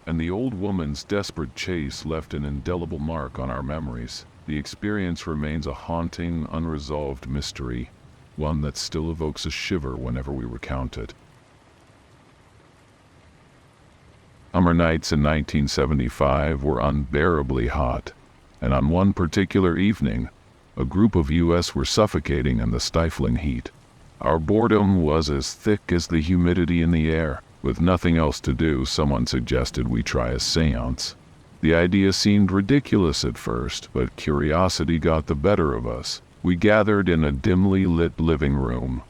and the old woman's desperate chase left an indelible mark on our memories. The experience remains a haunting, unresolved mystery, one that still evokes a shiver whenever we recount it. Summer nights in 1975 were unbearably hot, and on one particular evening, a group of us were suffocating in the stifling heat. Our boredom was as thick as the humidity in the air. With nothing else to do, someone suggested we try a seance. The idea seemed ridiculous at first, but curiosity got the better of us. We gathered in a dimly lit living room,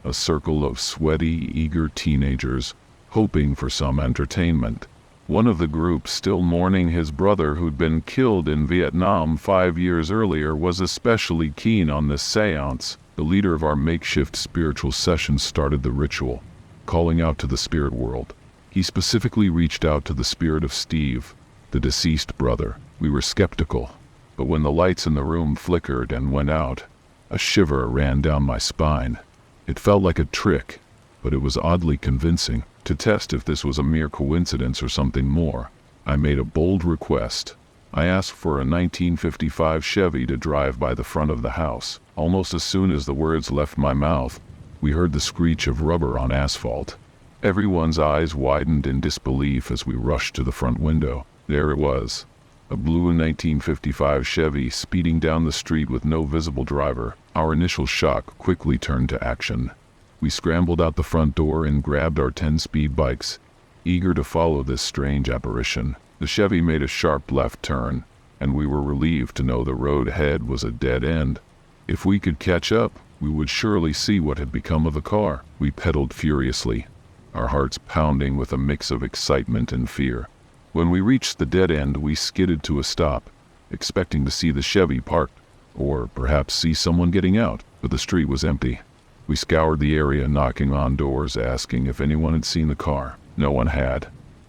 a circle of sweaty, eager teenagers, hoping for some entertainment. One of the group, still mourning his brother who'd been killed in Vietnam 5 years earlier, was especially keen on this seance. The leader of our makeshift spiritual session started the ritual. calling out to the spirit world. He specifically reached out to the spirit of Steve, the deceased brother. We were skeptical, but when the lights in the room flickered and went out, a shiver ran down my spine. It felt like a trick, but it was oddly convincing. To test if this was a mere coincidence or something more, I made a bold request. I asked for a 1955 Chevy to drive by the front of the house. Almost as soon as the words left my mouth, we heard the screech of rubber on asphalt. Everyone's eyes widened in disbelief as we rushed to the front window. There it was, a blue 1955 Chevy speeding down the street with no visible driver. Our initial shock quickly turned to action. We scrambled out the front door and grabbed our 10-speed bikes, eager to follow this strange apparition. The Chevy made a sharp left turn, and we were relieved to know the road ahead was a dead end. If we could catch up, we would surely see what had become of the car. We pedaled furiously, our hearts pounding with a mix of excitement and fear. When we reached the dead end, we skidded to a stop, expecting to see the Chevy parked, or perhaps see someone getting out, but the street was empty. We scoured the area, knocking on doors, asking if anyone had seen the car. No one had.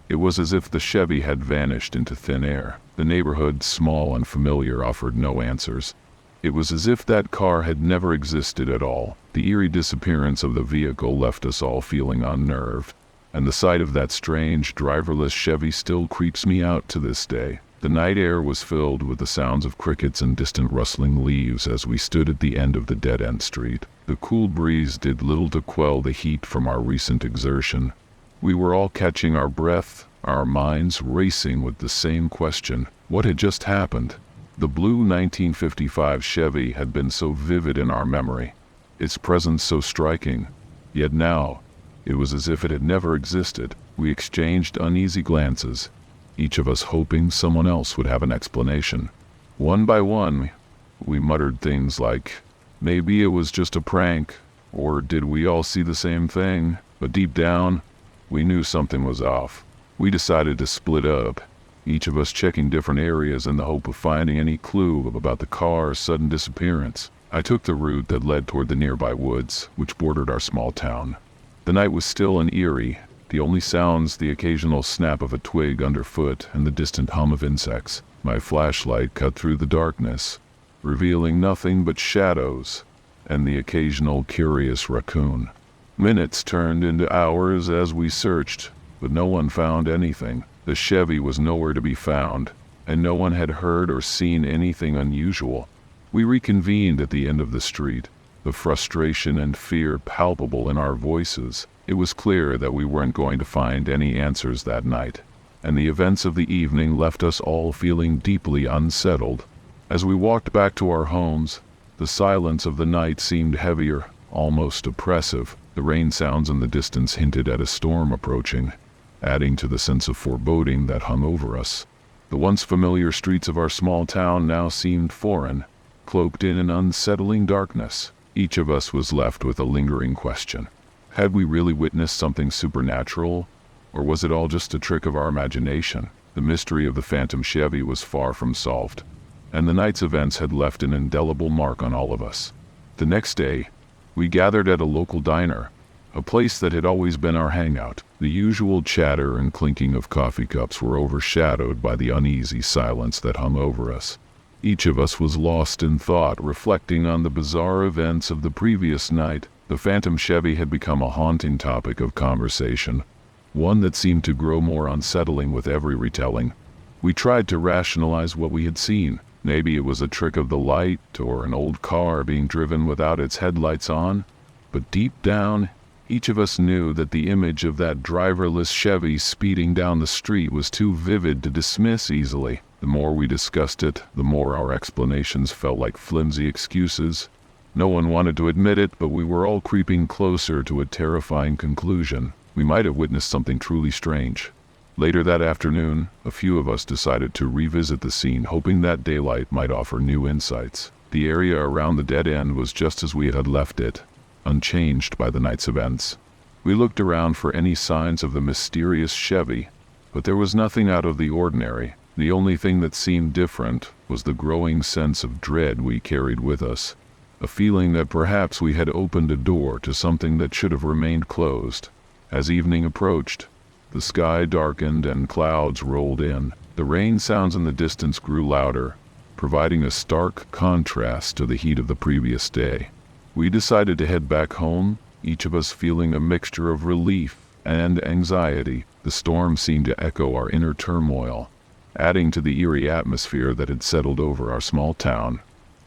It was as if the Chevy had vanished into thin air. The neighborhood, small and familiar, offered no answers. It was as if that car had never existed at all. The eerie disappearance of the vehicle left us all feeling unnerved, and the sight of that strange, driverless Chevy still creeps me out to this day. The night air was filled with the sounds of crickets and distant rustling leaves as we stood at the end of the dead-end street. The cool breeze did little to quell the heat from our recent exertion. We were all catching our breath, our minds racing with the same question. What had just happened? The blue 1955 Chevy had been so vivid in our memory, its presence so striking, yet now it was as if it had never existed. We exchanged uneasy glances, each of us hoping someone else would have an explanation. One by one, we muttered things like, maybe it was just a prank, or did we all see the same thing? But deep down, we knew something was off. We decided to split up, each of us checking different areas in the hope of finding any clue about the car's sudden disappearance. I took the route that led toward the nearby woods, which bordered our small town. The night was still and eerie, the only sounds the occasional snap of a twig underfoot and the distant hum of insects. My flashlight cut through the darkness, revealing nothing but shadows and the occasional curious raccoon. Minutes turned into hours as we searched, but no one found anything. The Chevy was nowhere to be found, and no one had heard or seen anything unusual. We reconvened at the end of the street, the frustration and fear palpable in our voices. It was clear that we weren't going to find any answers that night, and the events of the evening left us all feeling deeply unsettled. As we walked back to our homes, the silence of the night seemed heavier, almost oppressive. The rain sounds in the distance hinted at a storm approaching, adding to the sense of foreboding that hung over us. The once familiar streets of our small town now seemed foreign, cloaked in an unsettling darkness. Each of us was left with a lingering question. Had we really witnessed something supernatural, or was it all just a trick of our imagination? The mystery of the phantom Chevy was far from solved, and the night's events had left an indelible mark on all of us. The next day, we gathered at a local diner, a place that had always been our hangout. The usual chatter and clinking of coffee cups were overshadowed by the uneasy silence that hung over us. Each of us was lost in thought, reflecting on the bizarre events of the previous night. The phantom Chevy had become a haunting topic of conversation, one that seemed to grow more unsettling with every retelling. We tried to rationalize what we had seen. Maybe it was a trick of the light, or an old car being driven without its headlights on. But deep down, each of us knew that the image of that driverless Chevy speeding down the street was too vivid to dismiss easily. The more we discussed it, the more our explanations felt like flimsy excuses. No one wanted to admit it, but we were all creeping closer to a terrifying conclusion. We might have witnessed something truly strange. Later that afternoon, a few of us decided to revisit the scene, hoping that daylight might offer new insights. The area around the dead end was just as we had left it, unchanged by the night's events. We looked around for any signs of the mysterious Chevy, but there was nothing out of the ordinary. The only thing that seemed different was the growing sense of dread we carried with us, a feeling that perhaps we had opened a door to something that should have remained closed. As evening approached, the sky darkened and clouds rolled in. The rain sounds in the distance grew louder, providing a stark contrast to the heat of the previous day. We decided to head back home, each of us feeling a mixture of relief and anxiety. The storm seemed to echo our inner turmoil, adding to the eerie atmosphere that had settled over our small town.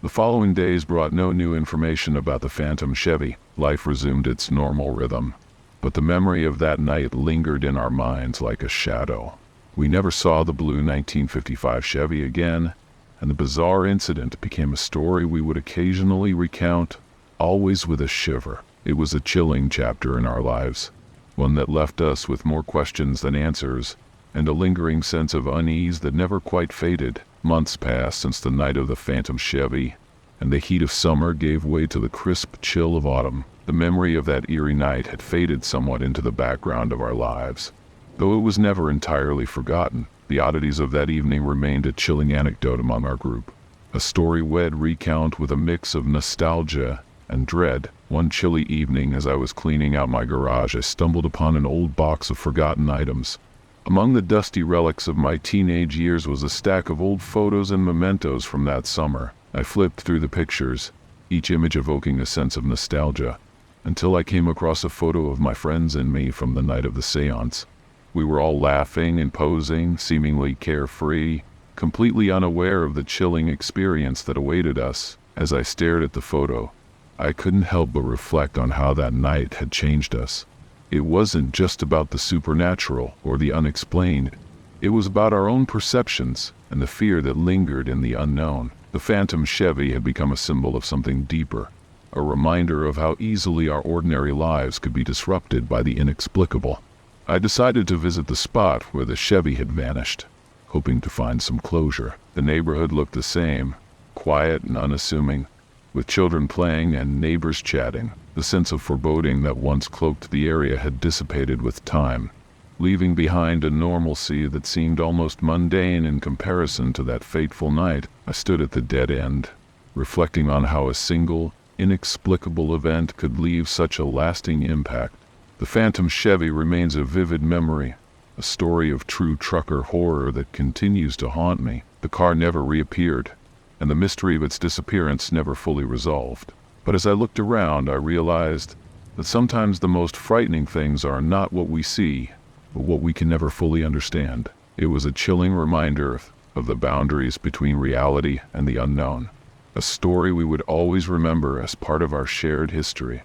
The following days brought no new information about the phantom Chevy. Life resumed its normal rhythm, but the memory of that night lingered in our minds like a shadow. We never saw the blue 1955 Chevy again, and the bizarre incident became a story we would occasionally recount, always with a shiver. It was a chilling chapter in our lives, one that left us with more questions than answers, and a lingering sense of unease that never quite faded. Months passed since the night of the phantom Chevy, and the heat of summer gave way to the crisp chill of autumn. The memory of that eerie night had faded somewhat into the background of our lives. Though it was never entirely forgotten, the oddities of that evening remained a chilling anecdote among our group. A story we'd recount with a mix of nostalgia and dread. One chilly evening, as I was cleaning out my garage, I stumbled upon an old box of forgotten items. Among the dusty relics of my teenage years was a stack of old photos and mementos from that summer. I flipped through the pictures, each image evoking a sense of nostalgia, until I came across a photo of my friends and me from the night of the seance. We were all laughing and posing, seemingly carefree, completely unaware of the chilling experience that awaited us. As I stared at the photo, I couldn't help but reflect on how that night had changed us. It wasn't just about the supernatural or the unexplained. It was about our own perceptions and the fear that lingered in the unknown. The phantom Chevy had become a symbol of something deeper, a reminder of how easily our ordinary lives could be disrupted by the inexplicable. I decided to visit the spot where the Chevy had vanished, hoping to find some closure. The neighborhood looked the same, quiet and unassuming, with children playing and neighbors chatting. The sense of foreboding that once cloaked the area had dissipated with time, leaving behind a normalcy that seemed almost mundane in comparison to that fateful night. I stood at the dead end, reflecting on how a single, inexplicable event could leave such a lasting impact. The phantom Chevy remains a vivid memory, a story of true trucker horror that continues to haunt me. The car never reappeared, and the mystery of its disappearance never fully resolved. But as I looked around, I realized that sometimes the most frightening things are not what we see, but what we can never fully understand. It was a chilling reminder of the boundaries between reality and the unknown, a story we would always remember as part of our shared history.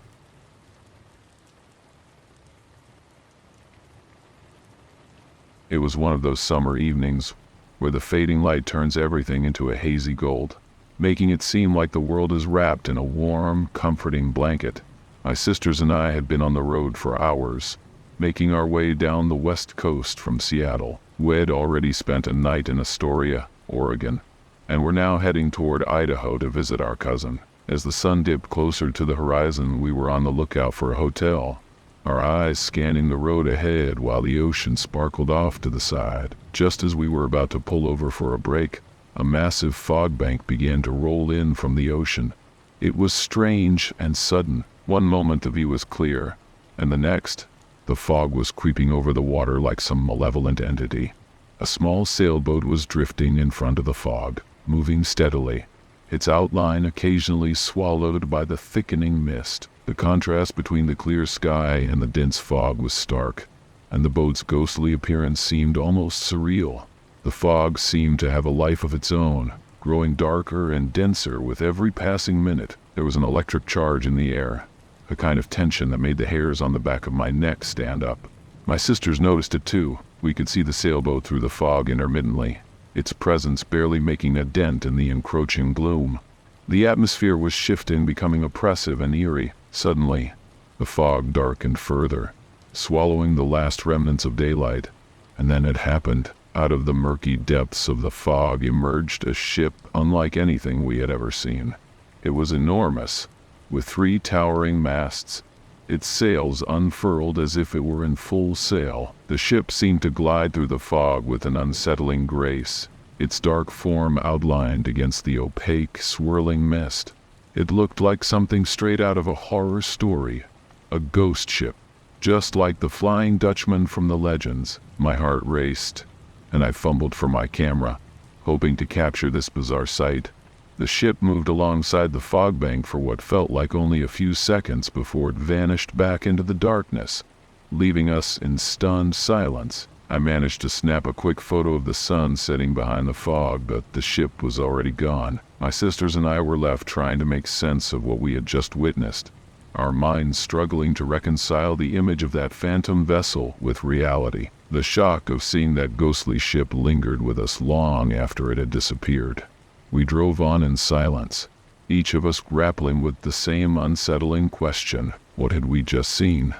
It was one of those summer evenings where the fading light turns everything into a hazy gold, making it seem like the world is wrapped in a warm, comforting blanket. My sisters and I had been on the road for hours, making our way down the west coast from Seattle. We'd already spent a night in Astoria, Oregon, and were now heading toward Idaho to visit our cousin. As the sun dipped closer to the horizon, we were on the lookout for a hotel, our eyes scanning the road ahead while the ocean sparkled off to the side. Just as we were about to pull over for a break, a massive fog bank began to roll in from the ocean. It was strange and sudden. One moment the view was clear, and the next, the fog was creeping over the water like some malevolent entity. A small sailboat was drifting in front of the fog, moving steadily, its outline occasionally swallowed by the thickening mist. The contrast between the clear sky and the dense fog was stark, and the boat's ghostly appearance seemed almost surreal. The fog seemed to have a life of its own, growing darker and denser with every passing minute. There was an electric charge in the air, a kind of tension that made the hairs on the back of my neck stand up. My sisters noticed it too. We could see the sailboat through the fog intermittently, its presence barely making a dent in the encroaching gloom. The atmosphere was shifting, becoming oppressive and eerie. Suddenly, the fog darkened further, swallowing the last remnants of daylight. And then it happened. Out of the murky depths of the fog emerged a ship unlike anything we had ever seen. It was enormous, with 3 towering masts, its sails unfurled as if it were in full sail. The ship seemed to glide through the fog with an unsettling grace, its dark form outlined against the opaque, swirling mist. It looked like something straight out of a horror story, a ghost ship, Just like the Flying Dutchman from the legends, my heart raced, and I fumbled for my camera, hoping to capture this bizarre sight. The ship moved alongside the fog bank for what felt like only a few seconds before it vanished back into the darkness, leaving us in stunned silence. I managed to snap a quick photo of the sun setting behind the fog, but the ship was already gone. My sisters and I were left trying to make sense of what we had just witnessed, our minds struggling to reconcile the image of that phantom vessel with reality. The shock of seeing that ghostly ship lingered with us long after it had disappeared. We drove on in silence, each of us grappling with the same unsettling question: what had we just seen?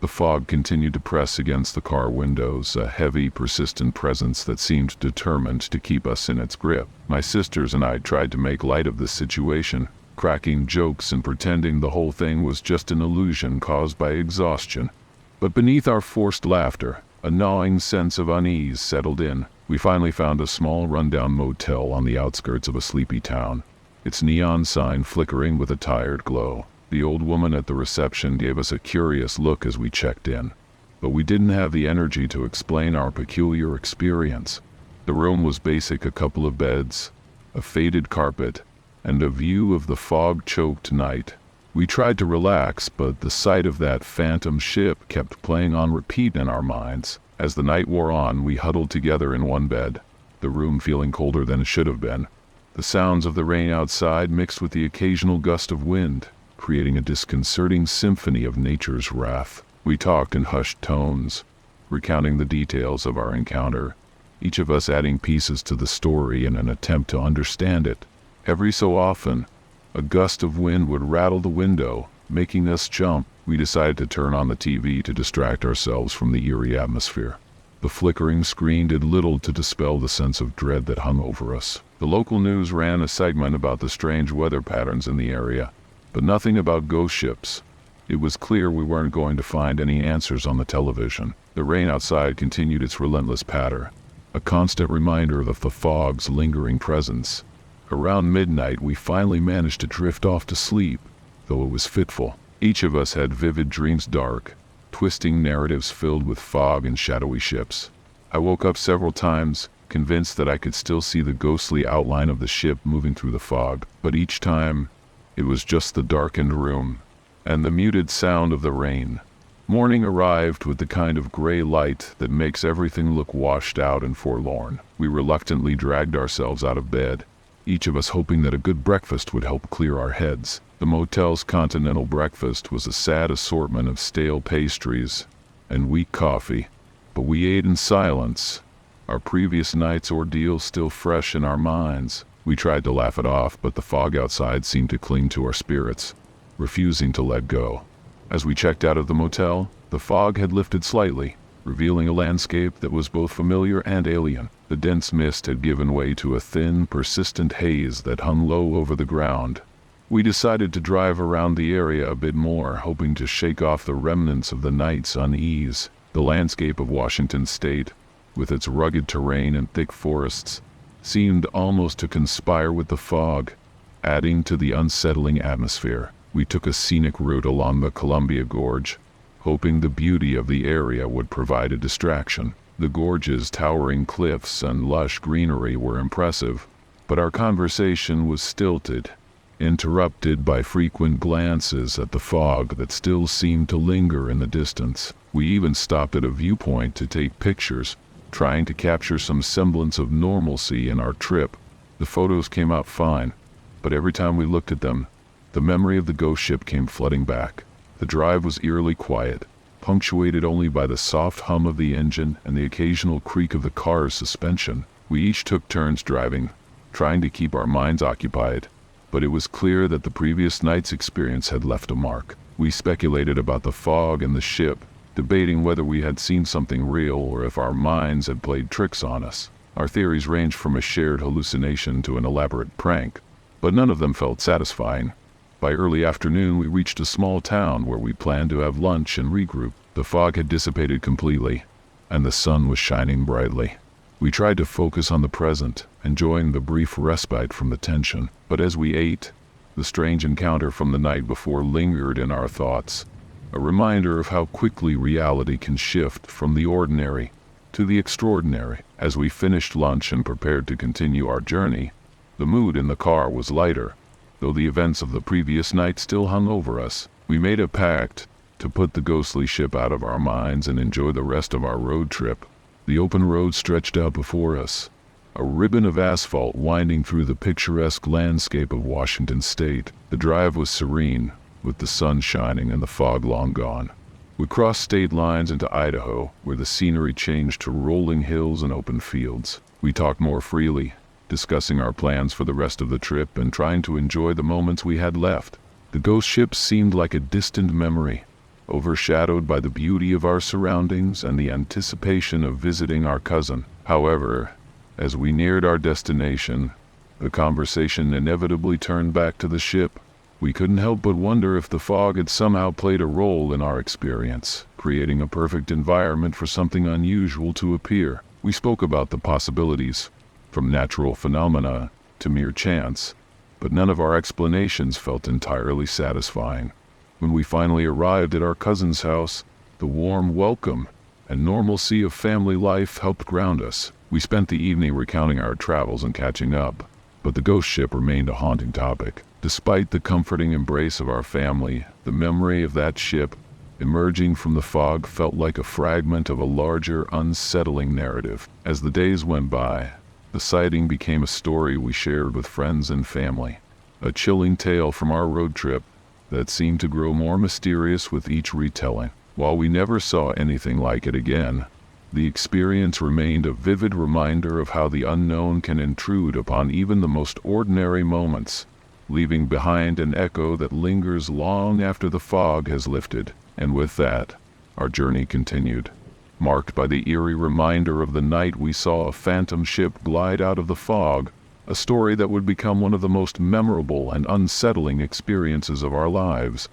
The fog continued to press against the car windows, a heavy, persistent presence that seemed determined to keep us in its grip. My sisters and I tried to make light of this situation, cracking jokes and pretending the whole thing was just an illusion caused by exhaustion. But beneath our forced laughter, a gnawing sense of unease settled in. We finally found a small rundown motel on the outskirts of a sleepy town, its neon sign flickering with a tired glow. The old woman at the reception gave us a curious look as we checked in, but we didn't have the energy to explain our peculiar experience. The room was basic: a couple of beds, a faded carpet, and a view of the fog-choked night. We tried to relax, but the sight of that phantom ship kept playing on repeat in our minds. As the night wore on, we huddled together in one bed, the room feeling colder than it should have been. The sounds of the rain outside mixed with the occasional gust of wind, creating a disconcerting symphony of nature's wrath. We talked in hushed tones, recounting the details of our encounter, each of us adding pieces to the story in an attempt to understand it. Every so often, a gust of wind would rattle the window, making us jump. We decided to turn on the TV to distract ourselves from the eerie atmosphere. The flickering screen did little to dispel the sense of dread that hung over us. The local news ran a segment about the strange weather patterns in the area, but nothing about ghost ships. It was clear we weren't going to find any answers on the television. The rain outside continued its relentless patter, a constant reminder of the fog's lingering presence. Around midnight, we finally managed to drift off to sleep, though it was fitful. Each of us had vivid dreams, dark, twisting narratives filled with fog and shadowy ships. I woke up several times, convinced that I could still see the ghostly outline of the ship moving through the fog, but each time, it was just the darkened room and the muted sound of the rain. Morning arrived with the kind of gray light that makes everything look washed out and forlorn. We reluctantly dragged ourselves out of bed, each of us hoping that a good breakfast would help clear our heads. The motel's continental breakfast was a sad assortment of stale pastries and weak coffee, but we ate in silence, our previous night's ordeal still fresh in our minds. We tried to laugh it off, but the fog outside seemed to cling to our spirits, refusing to let go. As we checked out of the motel, the fog had lifted slightly, revealing a landscape that was both familiar and alien. The dense mist had given way to a thin, persistent haze that hung low over the ground. We decided to drive around the area a bit more, hoping to shake off the remnants of the night's unease. The landscape of Washington State, with its rugged terrain and thick forests, seemed almost to conspire with the fog, adding to the unsettling atmosphere. We took a scenic route along the Columbia Gorge, hoping the beauty of the area would provide a distraction. The gorge's towering cliffs and lush greenery were impressive, but our conversation was stilted, interrupted by frequent glances at the fog that still seemed to linger in the distance. We even stopped at a viewpoint to take pictures, trying to capture some semblance of normalcy in our trip. The photos came out fine, but every time we looked at them, the memory of the ghost ship came flooding back. The drive was eerily quiet, punctuated only by the soft hum of the engine and the occasional creak of the car's suspension. We each took turns driving, trying to keep our minds occupied, but it was clear that the previous night's experience had left a mark. We speculated about the fog and the ship, debating whether we had seen something real or if our minds had played tricks on us. Our theories ranged from a shared hallucination to an elaborate prank, but none of them felt satisfying. By early afternoon, we reached a small town where we planned to have lunch and regroup. The fog had dissipated completely, and the sun was shining brightly. We tried to focus on the present, enjoying the brief respite from the tension. But as we ate, the strange encounter from the night before lingered in our thoughts. a reminder of how quickly reality can shift from the ordinary to the extraordinary. As we finished lunch and prepared to continue our journey, the mood in the car was lighter, though the events of the previous night still hung over us. We made a pact to put the ghostly ship out of our minds and enjoy the rest of our road trip. The open road stretched out before us, a ribbon of asphalt winding through the picturesque landscape of Washington State. The drive was serene, with the sun shining and the fog long gone. We crossed state lines into Idaho, where the scenery changed to rolling hills and open fields. We talked more freely, discussing our plans for the rest of the trip and trying to enjoy the moments we had left. The ghost ship seemed like a distant memory, overshadowed by the beauty of our surroundings and the anticipation of visiting our cousin. However, as we neared our destination, the conversation inevitably turned back to the ship. We couldn't help but wonder if the fog had somehow played a role in our experience, creating a perfect environment for something unusual to appear. We spoke about the possibilities, from natural phenomena to mere chance, but none of our explanations felt entirely satisfying. When we finally arrived at our cousin's house, the warm welcome and normalcy of family life helped ground us. We spent the evening recounting our travels and catching up, but the ghost ship remained a haunting topic. Despite the comforting embrace of our family, the memory of that ship emerging from the fog felt like a fragment of a larger, unsettling narrative. As the days went by, the sighting became a story we shared with friends and family, a chilling tale from our road trip that seemed to grow more mysterious with each retelling. While we never saw anything like it again, the experience remained a vivid reminder of how the unknown can intrude upon even the most ordinary moments, leaving behind an echo that lingers long after the fog has lifted. And with that, our journey continued, marked by the eerie reminder of the night we saw a phantom ship glide out of the fog, a story that would become one of the most memorable and unsettling experiences of our lives.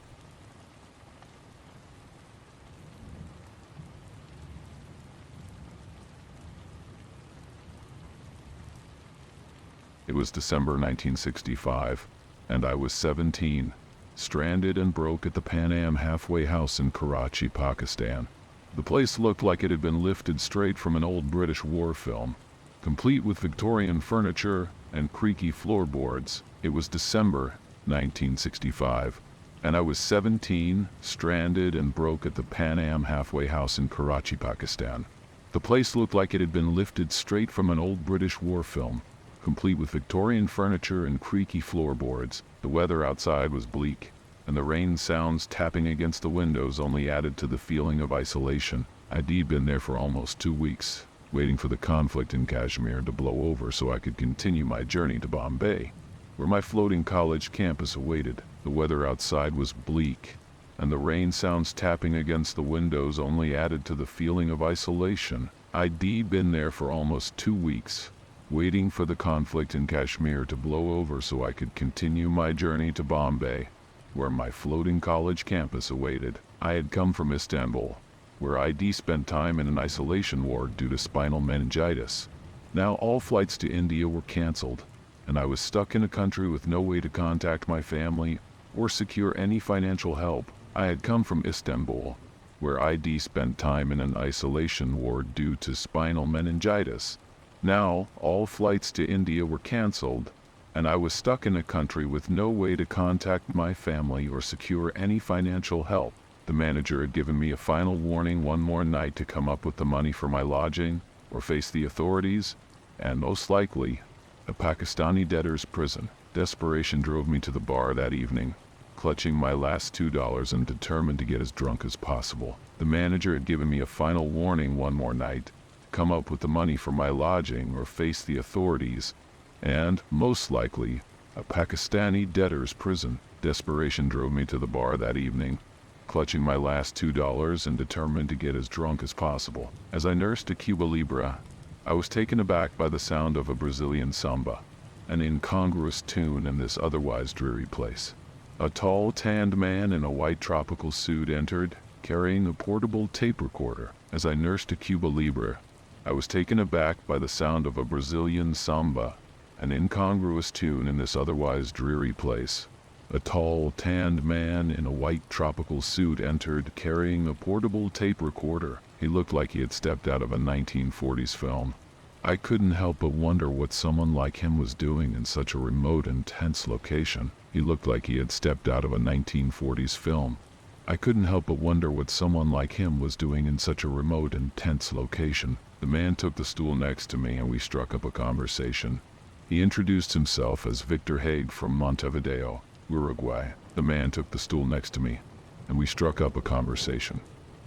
It was December 1965, and I was 17, stranded and broke at the Pan Am halfway house in Karachi, Pakistan. The place looked like it had been lifted straight from an old British war film, complete with Victorian furniture and creaky floorboards. It was December 1965, and I was 17, stranded and broke at the Pan Am halfway house in Karachi, Pakistan. The place looked like it had been lifted straight from an old British war film, complete with Victorian furniture and creaky floorboards. The weather outside was bleak, and the rain sounds tapping against the windows only added to the feeling of isolation. I'd been there for almost 2 weeks, waiting for the conflict in Kashmir to blow over so I could continue my journey to Bombay, where my floating college campus awaited. The weather outside was bleak, and the rain sounds tapping against the windows only added to the feeling of isolation. I'd been there for almost 2 weeks, waiting for the conflict in Kashmir to blow over so I could continue my journey to Bombay, where my floating college campus awaited. I had come from Istanbul, where I'd spent time in an isolation ward due to spinal meningitis. Now all flights to India were cancelled, and I was stuck in a country with no way to contact my family or secure any financial help. I had come from Istanbul, where I'd spent time in an isolation ward due to spinal meningitis. Now, all flights to India were cancelled, and I was stuck in a country with no way to contact my family or secure any financial help. The manager had given me a final warning one more night to come up with the money for my lodging or face the authorities, and most likely, a Pakistani debtor's prison. Desperation drove me to the bar that evening, clutching my last $2 and determined to get as drunk as possible. The manager had given me a final warning one more night, come up with the money for my lodging or face the authorities, and, most likely, a Pakistani debtor's prison. Desperation drove me to the bar that evening, clutching my last $2 and determined to get as drunk as possible. As I nursed a Cuba Libre, I was taken aback by the sound of a Brazilian samba, an incongruous tune in this otherwise dreary place. A tall, tanned man in a white tropical suit entered, carrying a portable tape recorder. As I nursed a Cuba Libre, I was taken aback by the sound of a Brazilian samba, an incongruous tune in this otherwise dreary place. A tall, tanned man in a white tropical suit entered, carrying a portable tape recorder. He looked like he had stepped out of a 1940s film. I couldn't help but wonder what someone like him was doing in such a remote and tense location. He looked like he had stepped out of a 1940s film. I couldn't help but wonder what someone like him was doing in such a remote and tense location. The man took the stool next to me and we struck up a conversation. He introduced himself as Victor Haig from Montevideo, Uruguay. The man took the stool next to me and we struck up a conversation.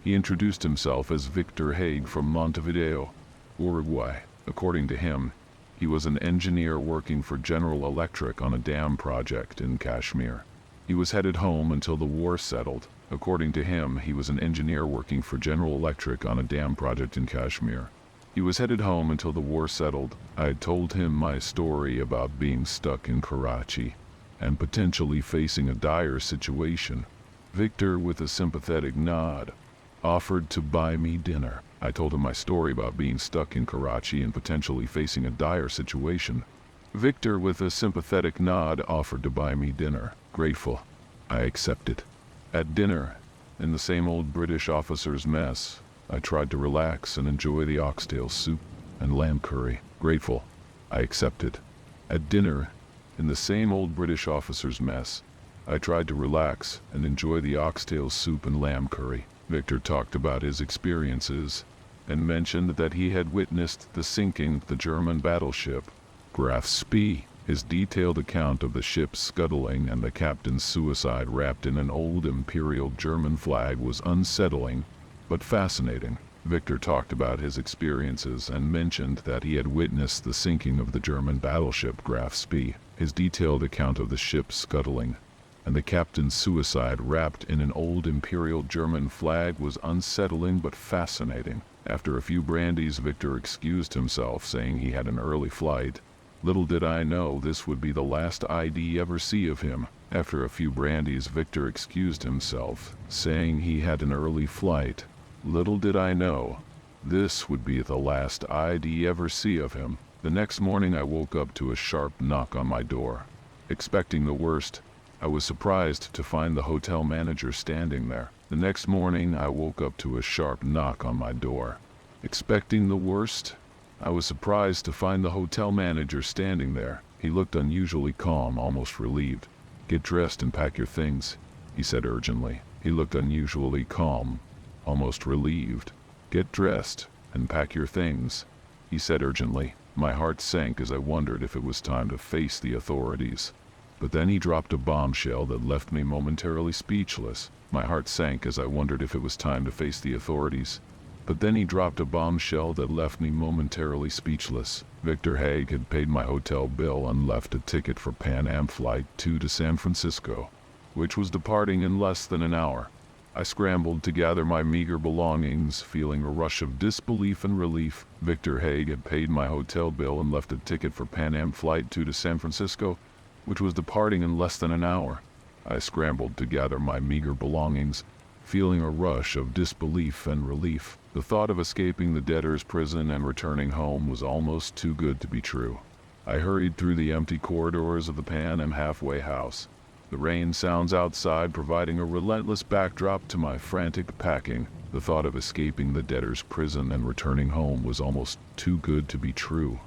He introduced himself as Victor Haig from Montevideo, Uruguay. According to him, he was an engineer working for General Electric on a dam project in Kashmir. He was headed home until the war settled. According to him, he was an engineer working for General Electric on a dam project in Kashmir. He was headed home until the war settled. I had told him my story about being stuck in Karachi and potentially facing a dire situation. Victor, with a sympathetic nod, offered to buy me dinner. I told him my story about being stuck in Karachi and potentially facing a dire situation. Victor, with a sympathetic nod, offered to buy me dinner. Grateful, I accepted. At dinner, in the same old British officers' mess, I tried to relax and enjoy the oxtail soup and lamb curry. Grateful, I accepted. At dinner, in the same old British officers' mess, I tried to relax and enjoy the oxtail soup and lamb curry. Victor talked about his experiences and mentioned that he had witnessed the sinking of the German battleship Graf Spee. His detailed account of the ship's scuttling and the captain's suicide wrapped in an old Imperial German flag was unsettling but fascinating. Victor talked about his experiences and mentioned that he had witnessed the sinking of the German battleship Graf Spee. His detailed account of the ship's scuttling and the captain's suicide wrapped in an old Imperial German flag was unsettling but fascinating. After a few brandies, Victor excused himself, saying he had an early flight. Little did I know this would be the last I'd ever see of him. After a few brandies, Victor excused himself, saying he had an early flight. Little did I know this would be the last I'd ever see of him. The next morning I woke up to a sharp knock on my door. Expecting the worst, I was surprised to find the hotel manager standing there. The next morning I woke up to a sharp knock on my door. Expecting the worst, I was surprised to find the hotel manager standing there. He looked unusually calm, almost relieved. "Get dressed and pack your things," he said urgently. He looked unusually calm, almost relieved. "Get dressed and pack your things," he said urgently. My heart sank as I wondered if it was time to face the authorities. But then he dropped a bombshell that left me momentarily speechless. My heart sank as I wondered if it was time to face the authorities. But then he dropped a bombshell that left me momentarily speechless. Victor Haig had paid my hotel bill and left a ticket for Pan Am Flight 2 to San Francisco, which was departing in less than an hour. I scrambled to gather my meager belongings, feeling a rush of disbelief and relief. Victor Haig had paid my hotel bill and left a ticket for Pan Am Flight 2 to San Francisco, which was departing in less than an hour. I scrambled to gather my meager belongings, feeling a rush of disbelief and relief. The thought of escaping the debtor's prison and returning home was almost too good to be true. I hurried through the empty corridors of the Pan Am halfway house. The rain sounds outside providing a relentless backdrop to my frantic packing. The thought of escaping the debtor's prison and returning home was almost too good to be true.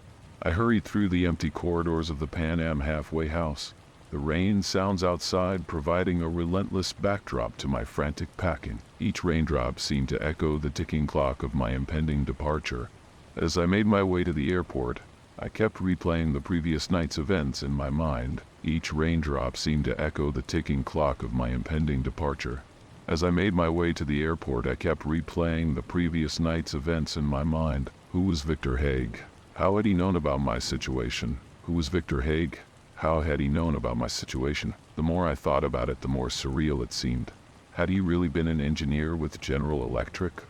I hurried through the empty corridors of the Pan Am halfway house. The rain sounds outside providing a relentless backdrop to my frantic packing. Each raindrop seemed to echo the ticking clock of my impending departure. As I made my way to the airport, I kept replaying the previous night's events in my mind. Each raindrop seemed to echo the ticking clock of my impending departure. As I made my way to the airport, I kept replaying the previous night's events in my mind. Who was Victor Haig? How had he known about my situation? Who was Victor Haig? How had he known about my situation? The more I thought about it, the more surreal it seemed. Had he really been an engineer with General Electric?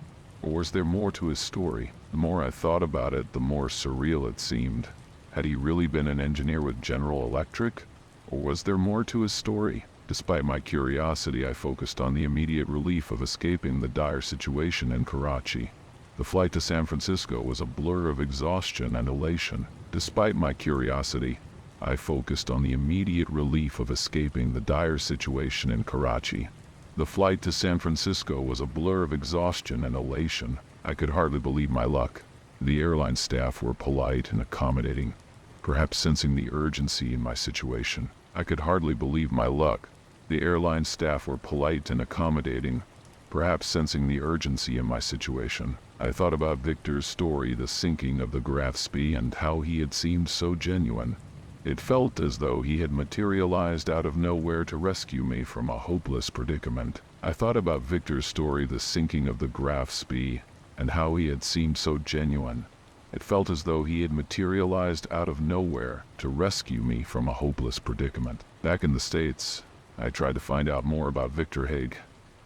Or was there more to his story? The more I thought about it, the more surreal it seemed. Had he really been an engineer with General Electric? Or was there more to his story? Despite my curiosity, I focused on the immediate relief of escaping the dire situation in Karachi. The flight to San Francisco was a blur of exhaustion and elation. Despite my curiosity, I focused on the immediate relief of escaping the dire situation in Karachi. The flight to San Francisco was a blur of exhaustion and elation. I could hardly believe my luck. The airline staff were polite and accommodating, perhaps sensing the urgency in my situation. I could hardly believe my luck. The airline staff were polite and accommodating, perhaps sensing the urgency in my situation. I thought about Victor's story, the sinking of the Graf Spee, and how he had seemed so genuine. It felt as though he had materialized out of nowhere to rescue me from a hopeless predicament. I thought about Victor's story, the sinking of the Graf Spee, and how he had seemed so genuine. It felt as though he had materialized out of nowhere to rescue me from a hopeless predicament. Back in the States, I tried to find out more about Victor Haig.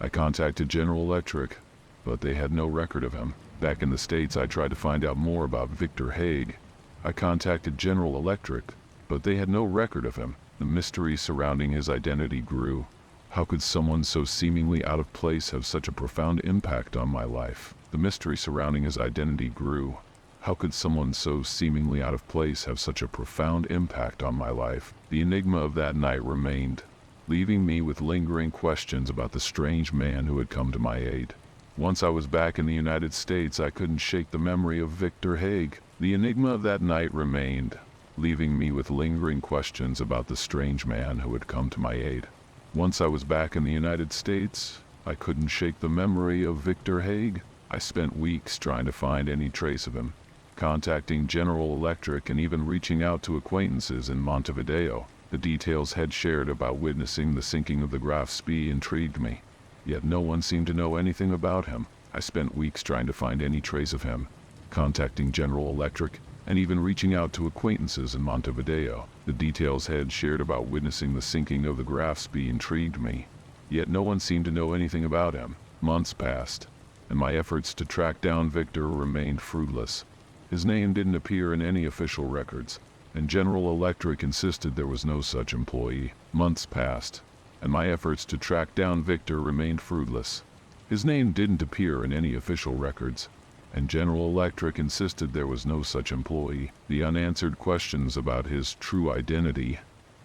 I contacted General Electric, but they had no record of him. Back in the States, I tried to find out more about Victor Haig. I contacted General Electric, but they had no record of him. The mystery surrounding his identity grew. How could someone so seemingly out of place have such a profound impact on my life? The mystery surrounding his identity grew. How could someone so seemingly out of place have such a profound impact on my life? The enigma of that night remained, leaving me with lingering questions about the strange man who had come to my aid. Once I was back in the United States, I couldn't shake the memory of Victor Haig. The enigma of that night remained, leaving me with lingering questions about the strange man who had come to my aid. Once I was back in the United States, I couldn't shake the memory of Victor Haig. I spent weeks trying to find any trace of him, contacting General Electric and even reaching out to acquaintances in Montevideo. The details had shared about witnessing the sinking of the Graf Spee intrigued me, yet no one seemed to know anything about him. I spent weeks trying to find any trace of him, contacting General Electric and even reaching out to acquaintances in Montevideo. The details had shared about witnessing the sinking of the Graf Spee intrigued me, yet no one seemed to know anything about him. Months passed, and my efforts to track down Victor remained fruitless. His name didn't appear in any official records, and General Electric insisted there was no such employee. Months passed, and my efforts to track down Victor remained fruitless. His name didn't appear in any official records, and General Electric insisted there was no such employee. The unanswered questions about his true identity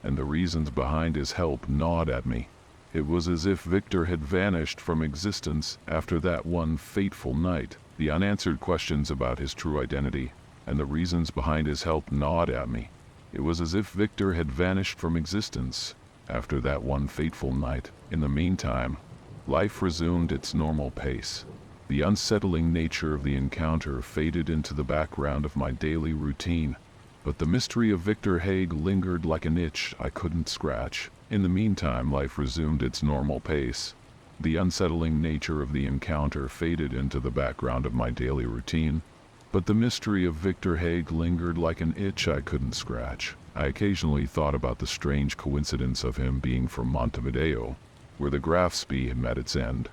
and the reasons behind his help gnawed at me. It was as if Victor had vanished from existence after that one fateful night. The unanswered questions about his true identity and the reasons behind his help gnawed at me. It was as if Victor had vanished from existence after that one fateful night. In the meantime, life resumed its normal pace. The unsettling nature of the encounter faded into the background of my daily routine, but the mystery of Victor Haig lingered like an itch I couldn't scratch. In the meantime, life resumed its normal pace. The unsettling nature of the encounter faded into the background of my daily routine, but the mystery of Victor Haig lingered like an itch I couldn't scratch. I occasionally thought about the strange coincidence of him being from Montevideo, where the Graf Spee had met its end.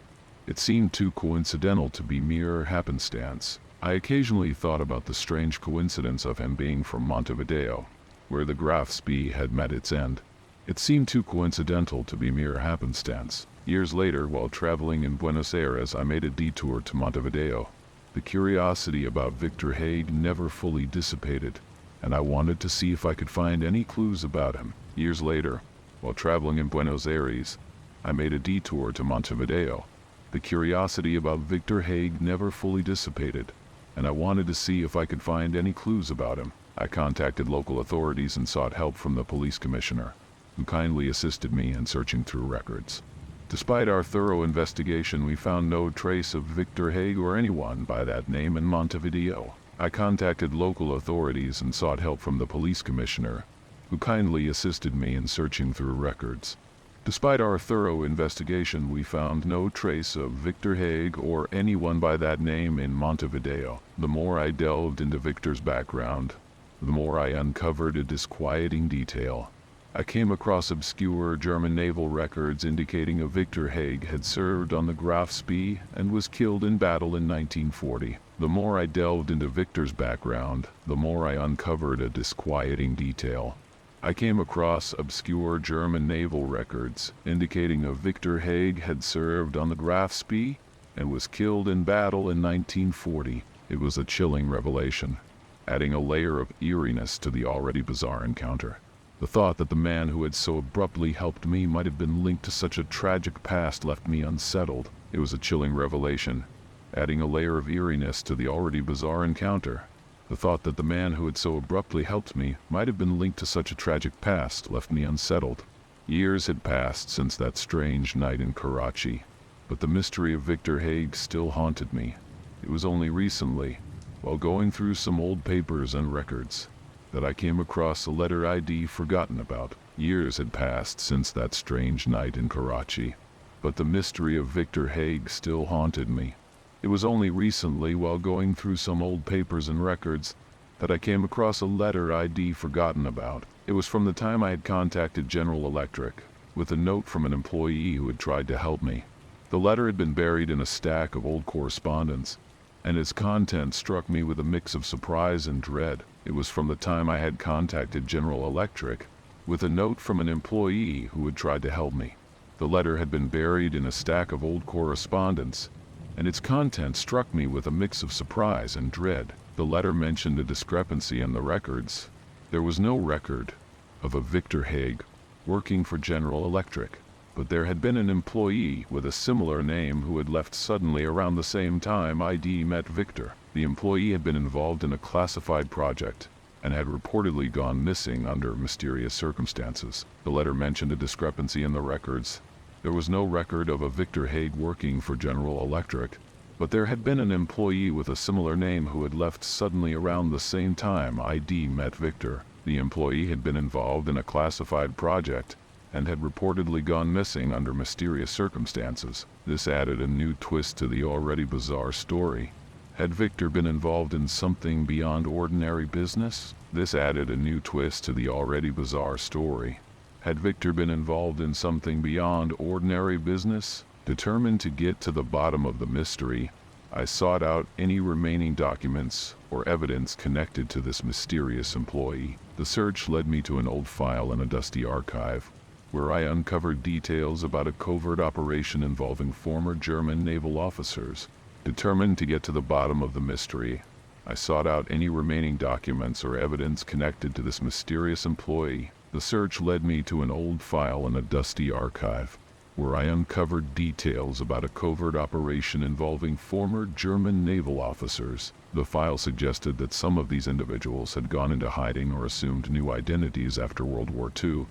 It seemed too coincidental to be mere happenstance. I occasionally thought about the strange coincidence of him being from Montevideo, where the Graf Spee had met its end. It seemed too coincidental to be mere happenstance. Years later, while traveling in Buenos Aires, I made a detour to Montevideo. The curiosity about Victor Haig never fully dissipated, and I wanted to see if I could find any clues about him. Years later, while traveling in Buenos Aires, I made a detour to Montevideo. The curiosity about Victor Haig never fully dissipated, and I wanted to see if I could find any clues about him. I contacted local authorities and sought help from the police commissioner, who kindly assisted me in searching through records. Despite our thorough investigation, we found no trace of Victor Haig or anyone by that name in Montevideo. I contacted local authorities and sought help from the police commissioner, who kindly assisted me in searching through records. Despite our thorough investigation, we found no trace of Victor Haig or anyone by that name in Montevideo. The more I delved into Victor's background, the more I uncovered a disquieting detail. I came across obscure German naval records indicating a Victor Haig had served on the Graf Spee and was killed in battle in 1940. The more I delved into Victor's background, the more I uncovered a disquieting detail. I came across obscure German naval records indicating a Victor Haig had served on the Graf Spee and was killed in battle in 1940. It was a chilling revelation, adding a layer of eeriness to the already bizarre encounter. The thought that the man who had so abruptly helped me might have been linked to such a tragic past left me unsettled. It was a chilling revelation, adding a layer of eeriness to the already bizarre encounter. The thought that the man who had so abruptly helped me might have been linked to such a tragic past left me unsettled. Years had passed since that strange night in Karachi, but the mystery of Victor Haig still haunted me. It was only recently, while going through some old papers and records, that I came across a letter I'd forgotten about. Years had passed since that strange night in Karachi, but the mystery of Victor Haig still haunted me. It was only recently, while going through some old papers and records, that I came across a letter I'd forgotten about. It was from the time I had contacted General Electric, with a note from an employee who had tried to help me. The letter had been buried in a stack of old correspondence, and its content struck me with a mix of surprise and dread. It was from the time I had contacted General Electric, with a note from an employee who had tried to help me. The letter had been buried in a stack of old correspondence, and its content struck me with a mix of surprise and dread. The letter mentioned a discrepancy in the records. There was no record of a Victor Haig working for General Electric, but there had been an employee with a similar name who had left suddenly around the same time I'd met Victor. The employee had been involved in a classified project and had reportedly gone missing under mysterious circumstances. The letter mentioned a discrepancy in the records. There was no record of a Victor Haig working for General Electric, but there had been an employee with a similar name who had left suddenly around the same time I'd met Victor. The employee had been involved in a classified project and had reportedly gone missing under mysterious circumstances. This added a new twist to the already bizarre story. Had Victor been involved in something beyond ordinary business? This added a new twist to the already bizarre story. Had Victor been involved in something beyond ordinary business? Determined to get to the bottom of the mystery, I sought out any remaining documents or evidence connected to this mysterious employee. The search led me to an old file in a dusty archive, where I uncovered details about a covert operation involving former German naval officers. Determined to get to the bottom of the mystery, I sought out any remaining documents or evidence connected to this mysterious employee. The search led me to an old file in a dusty archive, where I uncovered details about a covert operation involving former German naval officers. The file suggested that some of these individuals had gone into hiding or assumed new identities after World War II.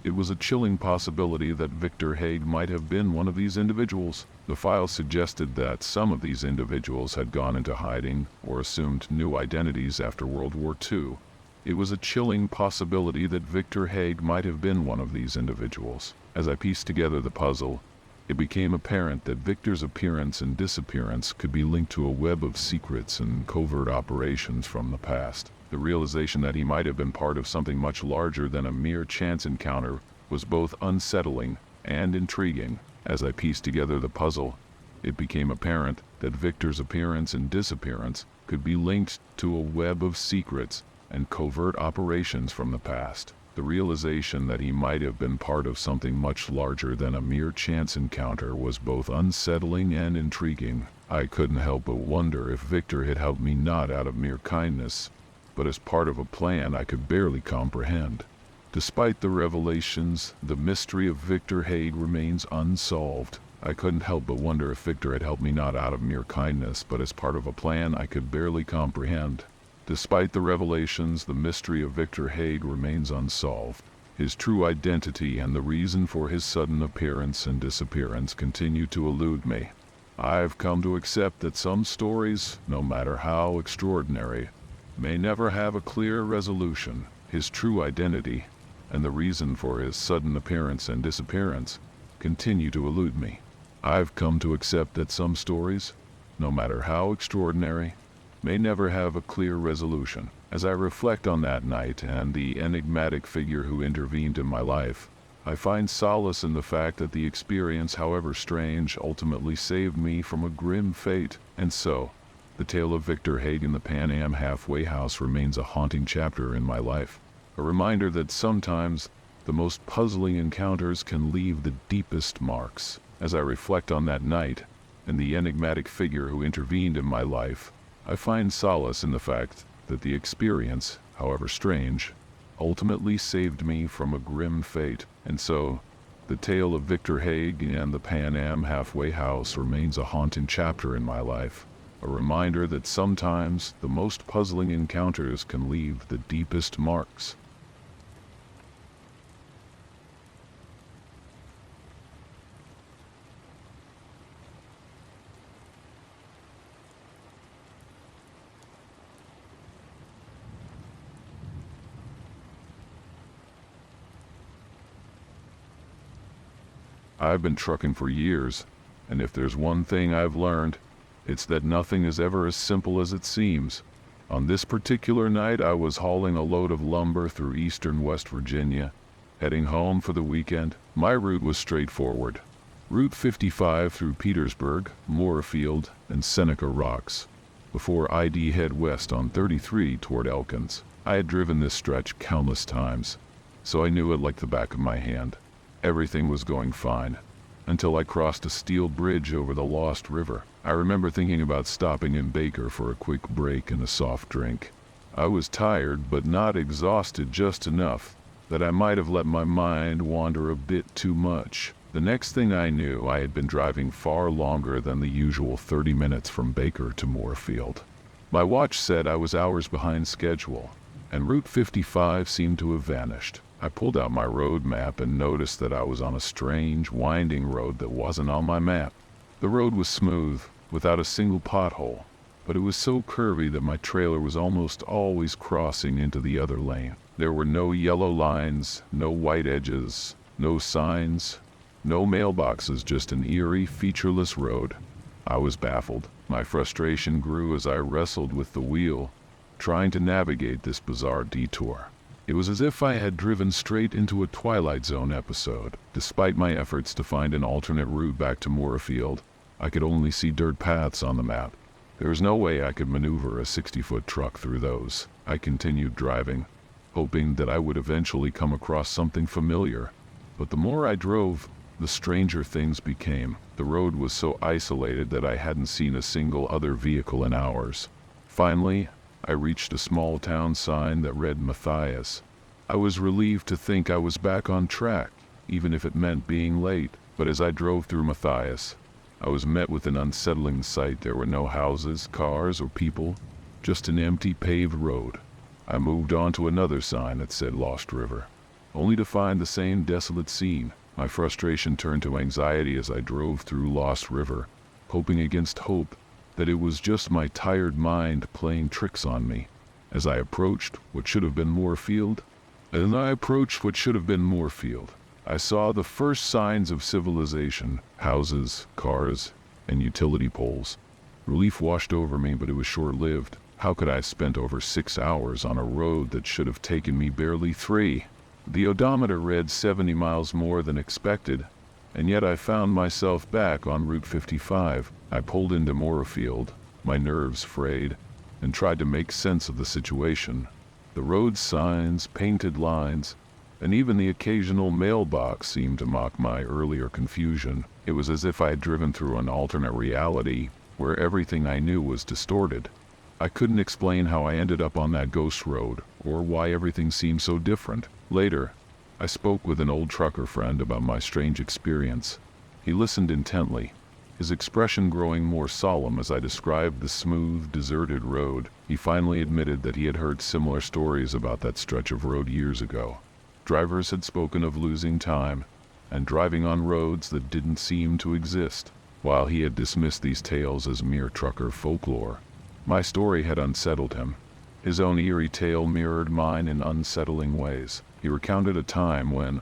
It was a chilling possibility that Victor Haig might have been one of these individuals. The file suggested that some of these individuals had gone into hiding or assumed new identities after World War II. It was a chilling possibility that Victor Haig might have been one of these individuals. As I pieced together the puzzle, it became apparent that Victor's appearance and disappearance could be linked to a web of secrets and covert operations from the past. The realization that he might have been part of something much larger than a mere chance encounter was both unsettling and intriguing. As I pieced together the puzzle, it became apparent that Victor's appearance and disappearance could be linked to a web of secrets and covert operations from the past. The realization that he might have been part of something much larger than a mere chance encounter was both unsettling and intriguing. I couldn't help but wonder if Victor had helped me not out of mere kindness, but as part of a plan I could barely comprehend. Despite the revelations, the mystery of Victor Haig remains unsolved. I couldn't help but wonder if Victor had helped me not out of mere kindness, but as part of a plan I could barely comprehend. Despite the revelations, the mystery of Victor Haig remains unsolved. His true identity and the reason for his sudden appearance and disappearance continue to elude me. I've come to accept that some stories, no matter how extraordinary, may never have a clear resolution. His true identity and the reason for his sudden appearance and disappearance continue to elude me. I've come to accept that some stories, no matter how extraordinary, may never have a clear resolution. As I reflect on that night and the enigmatic figure who intervened in my life, I find solace in the fact that the experience, however strange, ultimately saved me from a grim fate. And so, the tale of Victor Haig in the Pan Am halfway house remains a haunting chapter in my life. A reminder that sometimes the most puzzling encounters can leave the deepest marks. As I reflect on that night and the enigmatic figure who intervened in my life, I find solace in the fact that the experience, however strange, ultimately saved me from a grim fate. And so, the tale of Victor Haig and the Pan Am halfway house remains a haunting chapter in my life, a reminder that sometimes the most puzzling encounters can leave the deepest marks. I've been trucking for years, and if there's one thing I've learned, it's that nothing is ever as simple as it seems. On this particular night, I was hauling a load of lumber through eastern West Virginia, heading home for the weekend. My route was straightforward. Route 55 through Petersburg, Moorfield, and Seneca Rocks, before I'd head west on 33 toward Elkins. I had driven this stretch countless times, so I knew it like the back of my hand. Everything was going fine, until I crossed a steel bridge over the Lost River. I remember thinking about stopping in Baker for a quick break and a soft drink. I was tired, but not exhausted just enough that I might have let my mind wander a bit too much. The next thing I knew, I had been driving far longer than the usual 30 minutes from Baker to Moorfield. My watch said I was hours behind schedule, and Route 55 seemed to have vanished. I pulled out my road map and noticed that I was on a strange, winding road that wasn't on my map. The road was smooth, without a single pothole, but it was so curvy that my trailer was almost always crossing into the other lane. There were no yellow lines, no white edges, no signs, no mailboxes, just an eerie, featureless road. I was baffled. My frustration grew as I wrestled with the wheel, trying to navigate this bizarre detour. It was as if I had driven straight into a Twilight Zone episode. Despite my efforts to find an alternate route back to Moorfield, I could only see dirt paths on the map. There was no way I could maneuver a 60-foot truck through those. I continued driving, hoping that I would eventually come across something familiar. But the more I drove, the stranger things became. The road was so isolated that I hadn't seen a single other vehicle in hours. Finally, I reached a small town sign that read Matthias. I was relieved to think I was back on track, even if it meant being late. But as I drove through Matthias, I was met with an unsettling sight. There were no houses, cars, or people, just an empty paved road. I moved on to another sign that said Lost River, only to find the same desolate scene. My frustration turned to anxiety as I drove through Lost River, hoping against hope that it was just my tired mind playing tricks on me. As I approached what should have been Moorfield, I saw the first signs of civilization: houses, cars, and utility poles. Relief washed over me, but it was short-lived. How could I have spent over 6 hours on a road that should have taken me barely 3? The odometer read 70 miles more than expected, and yet I found myself back on Route 55. I pulled into Moorfield, my nerves frayed, and tried to make sense of the situation. The road signs, painted lines, and even the occasional mailbox seemed to mock my earlier confusion. It was as if I had driven through an alternate reality where everything I knew was distorted. I couldn't explain how I ended up on that ghost road, or why everything seemed so different. Later, I spoke with an old trucker friend about my strange experience. He listened intently, his expression growing more solemn as I described the smooth, deserted road. He finally admitted that he had heard similar stories about that stretch of road years ago. Drivers had spoken of losing time and driving on roads that didn't seem to exist. While he had dismissed these tales as mere trucker folklore, my story had unsettled him. His own eerie tale mirrored mine in unsettling ways. He recounted a time when,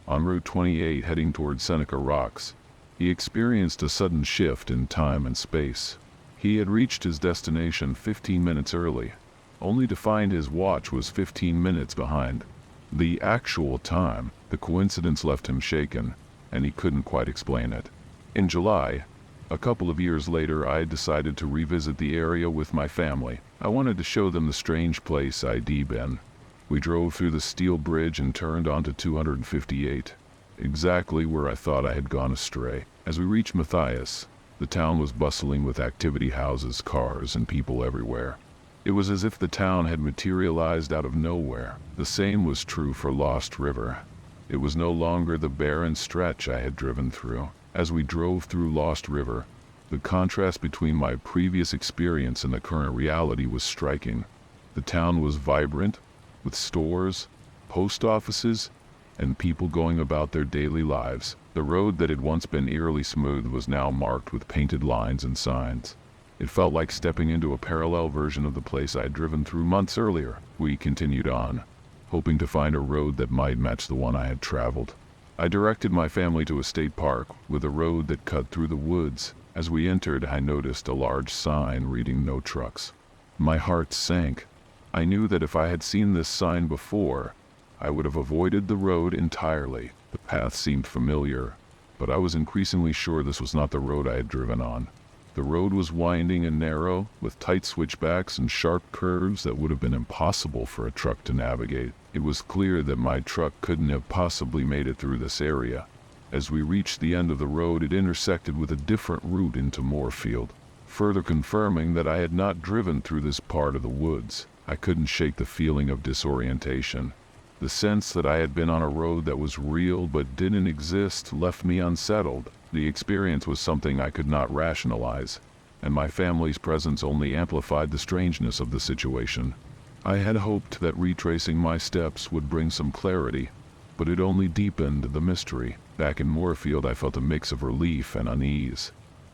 on Route 28 heading toward Seneca Rocks, he experienced a sudden shift in time and space. He had reached his destination 15 minutes early, only to find his watch was 15 minutes behind the actual time. The coincidence left him shaken, and he couldn't quite explain it. In July, a couple of years later, I decided to revisit the area with my family. I wanted to show them the strange place I'd been. We drove through the steel bridge and turned onto 258, exactly where I thought I had gone astray. As we reached Matthias, the town was bustling with activity houses, cars, and people everywhere. It was as if the town had materialized out of nowhere. The same was true for Lost River. It was no longer the barren stretch I had driven through. As we drove through Lost River, the contrast between my previous experience and the current reality was striking. The town was vibrant, with stores, post offices, and people going about their daily lives. The road that had once been eerily smooth was now marked with painted lines and signs. It felt like stepping into a parallel version of the place I had driven through months earlier. We continued on, hoping to find a road that might match the one I had traveled. I directed my family to a state park with a road that cut through the woods. As we entered, I noticed a large sign reading "No Trucks." My heart sank. I knew that if I had seen this sign before, I would have avoided the road entirely. The path seemed familiar, but I was increasingly sure this was not the road I had driven on. The road was winding and narrow, with tight switchbacks and sharp curves that would have been impossible for a truck to navigate. It was clear that my truck couldn't have possibly made it through this area. As we reached the end of the road, it intersected with a different route into Moorfield, further confirming that I had not driven through this part of the woods. I couldn't shake the feeling of disorientation. The sense that I had been on a road that was real but didn't exist left me unsettled. The experience was something I could not rationalize, and my family's presence only amplified the strangeness of the situation. I had hoped that retracing my steps would bring some clarity, but it only deepened the mystery. Back in Moorfield, I felt a mix of relief and unease.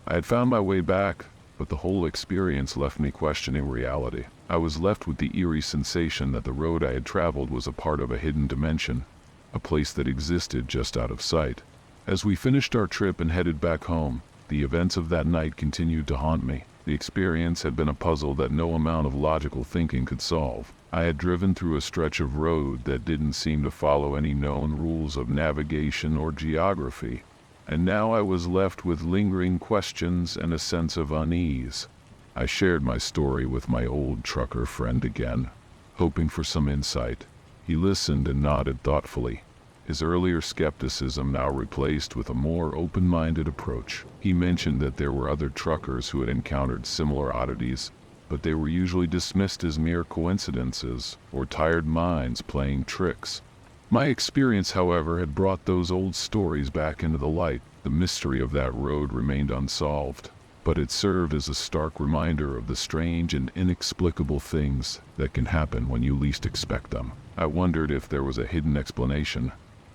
I had found my way back, but the whole experience left me questioning reality. I was left with the eerie sensation that the road I had traveled was a part of a hidden dimension, a place that existed just out of sight. As we finished our trip and headed back home, the events of that night continued to haunt me. The experience had been a puzzle that no amount of logical thinking could solve. I had driven through a stretch of road that didn't seem to follow any known rules of navigation or geography, and now I was left with lingering questions and a sense of unease. I shared my story with my old trucker friend again, hoping for some insight. He listened and nodded thoughtfully, his earlier skepticism now replaced with a more open-minded approach. He mentioned that there were other truckers who had encountered similar oddities, but they were usually dismissed as mere coincidences or tired minds playing tricks. My experience, however, had brought those old stories back into the light. The mystery of that road remained unsolved, but it served as a stark reminder of the strange and inexplicable things that can happen when you least expect them. I wondered if there was a hidden explanation,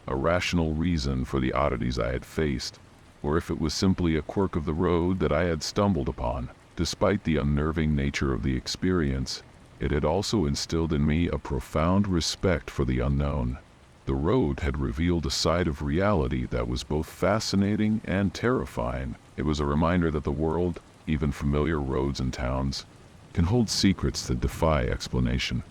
a rational reason for the oddities I had faced, or if it was simply a quirk of the road that I had stumbled upon. Despite the unnerving nature of the experience, it had also instilled in me a profound respect for the unknown. The road had revealed a side of reality that was both fascinating and terrifying. It was a reminder that the world, even familiar roads and towns, can hold secrets that defy explanation.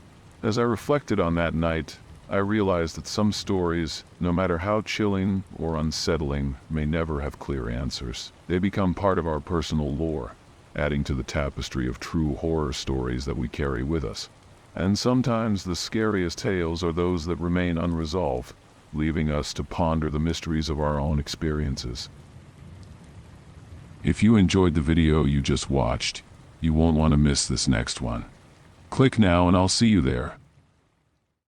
As I reflected on that night, I realized that some stories, no matter how chilling or unsettling, may never have clear answers. They become part of our personal lore, adding to the tapestry of true horror stories that we carry with us. And sometimes the scariest tales are those that remain unresolved, leaving us to ponder the mysteries of our own experiences. If you enjoyed the video you just watched, you won't want to miss this next one. Click now and I'll see you there.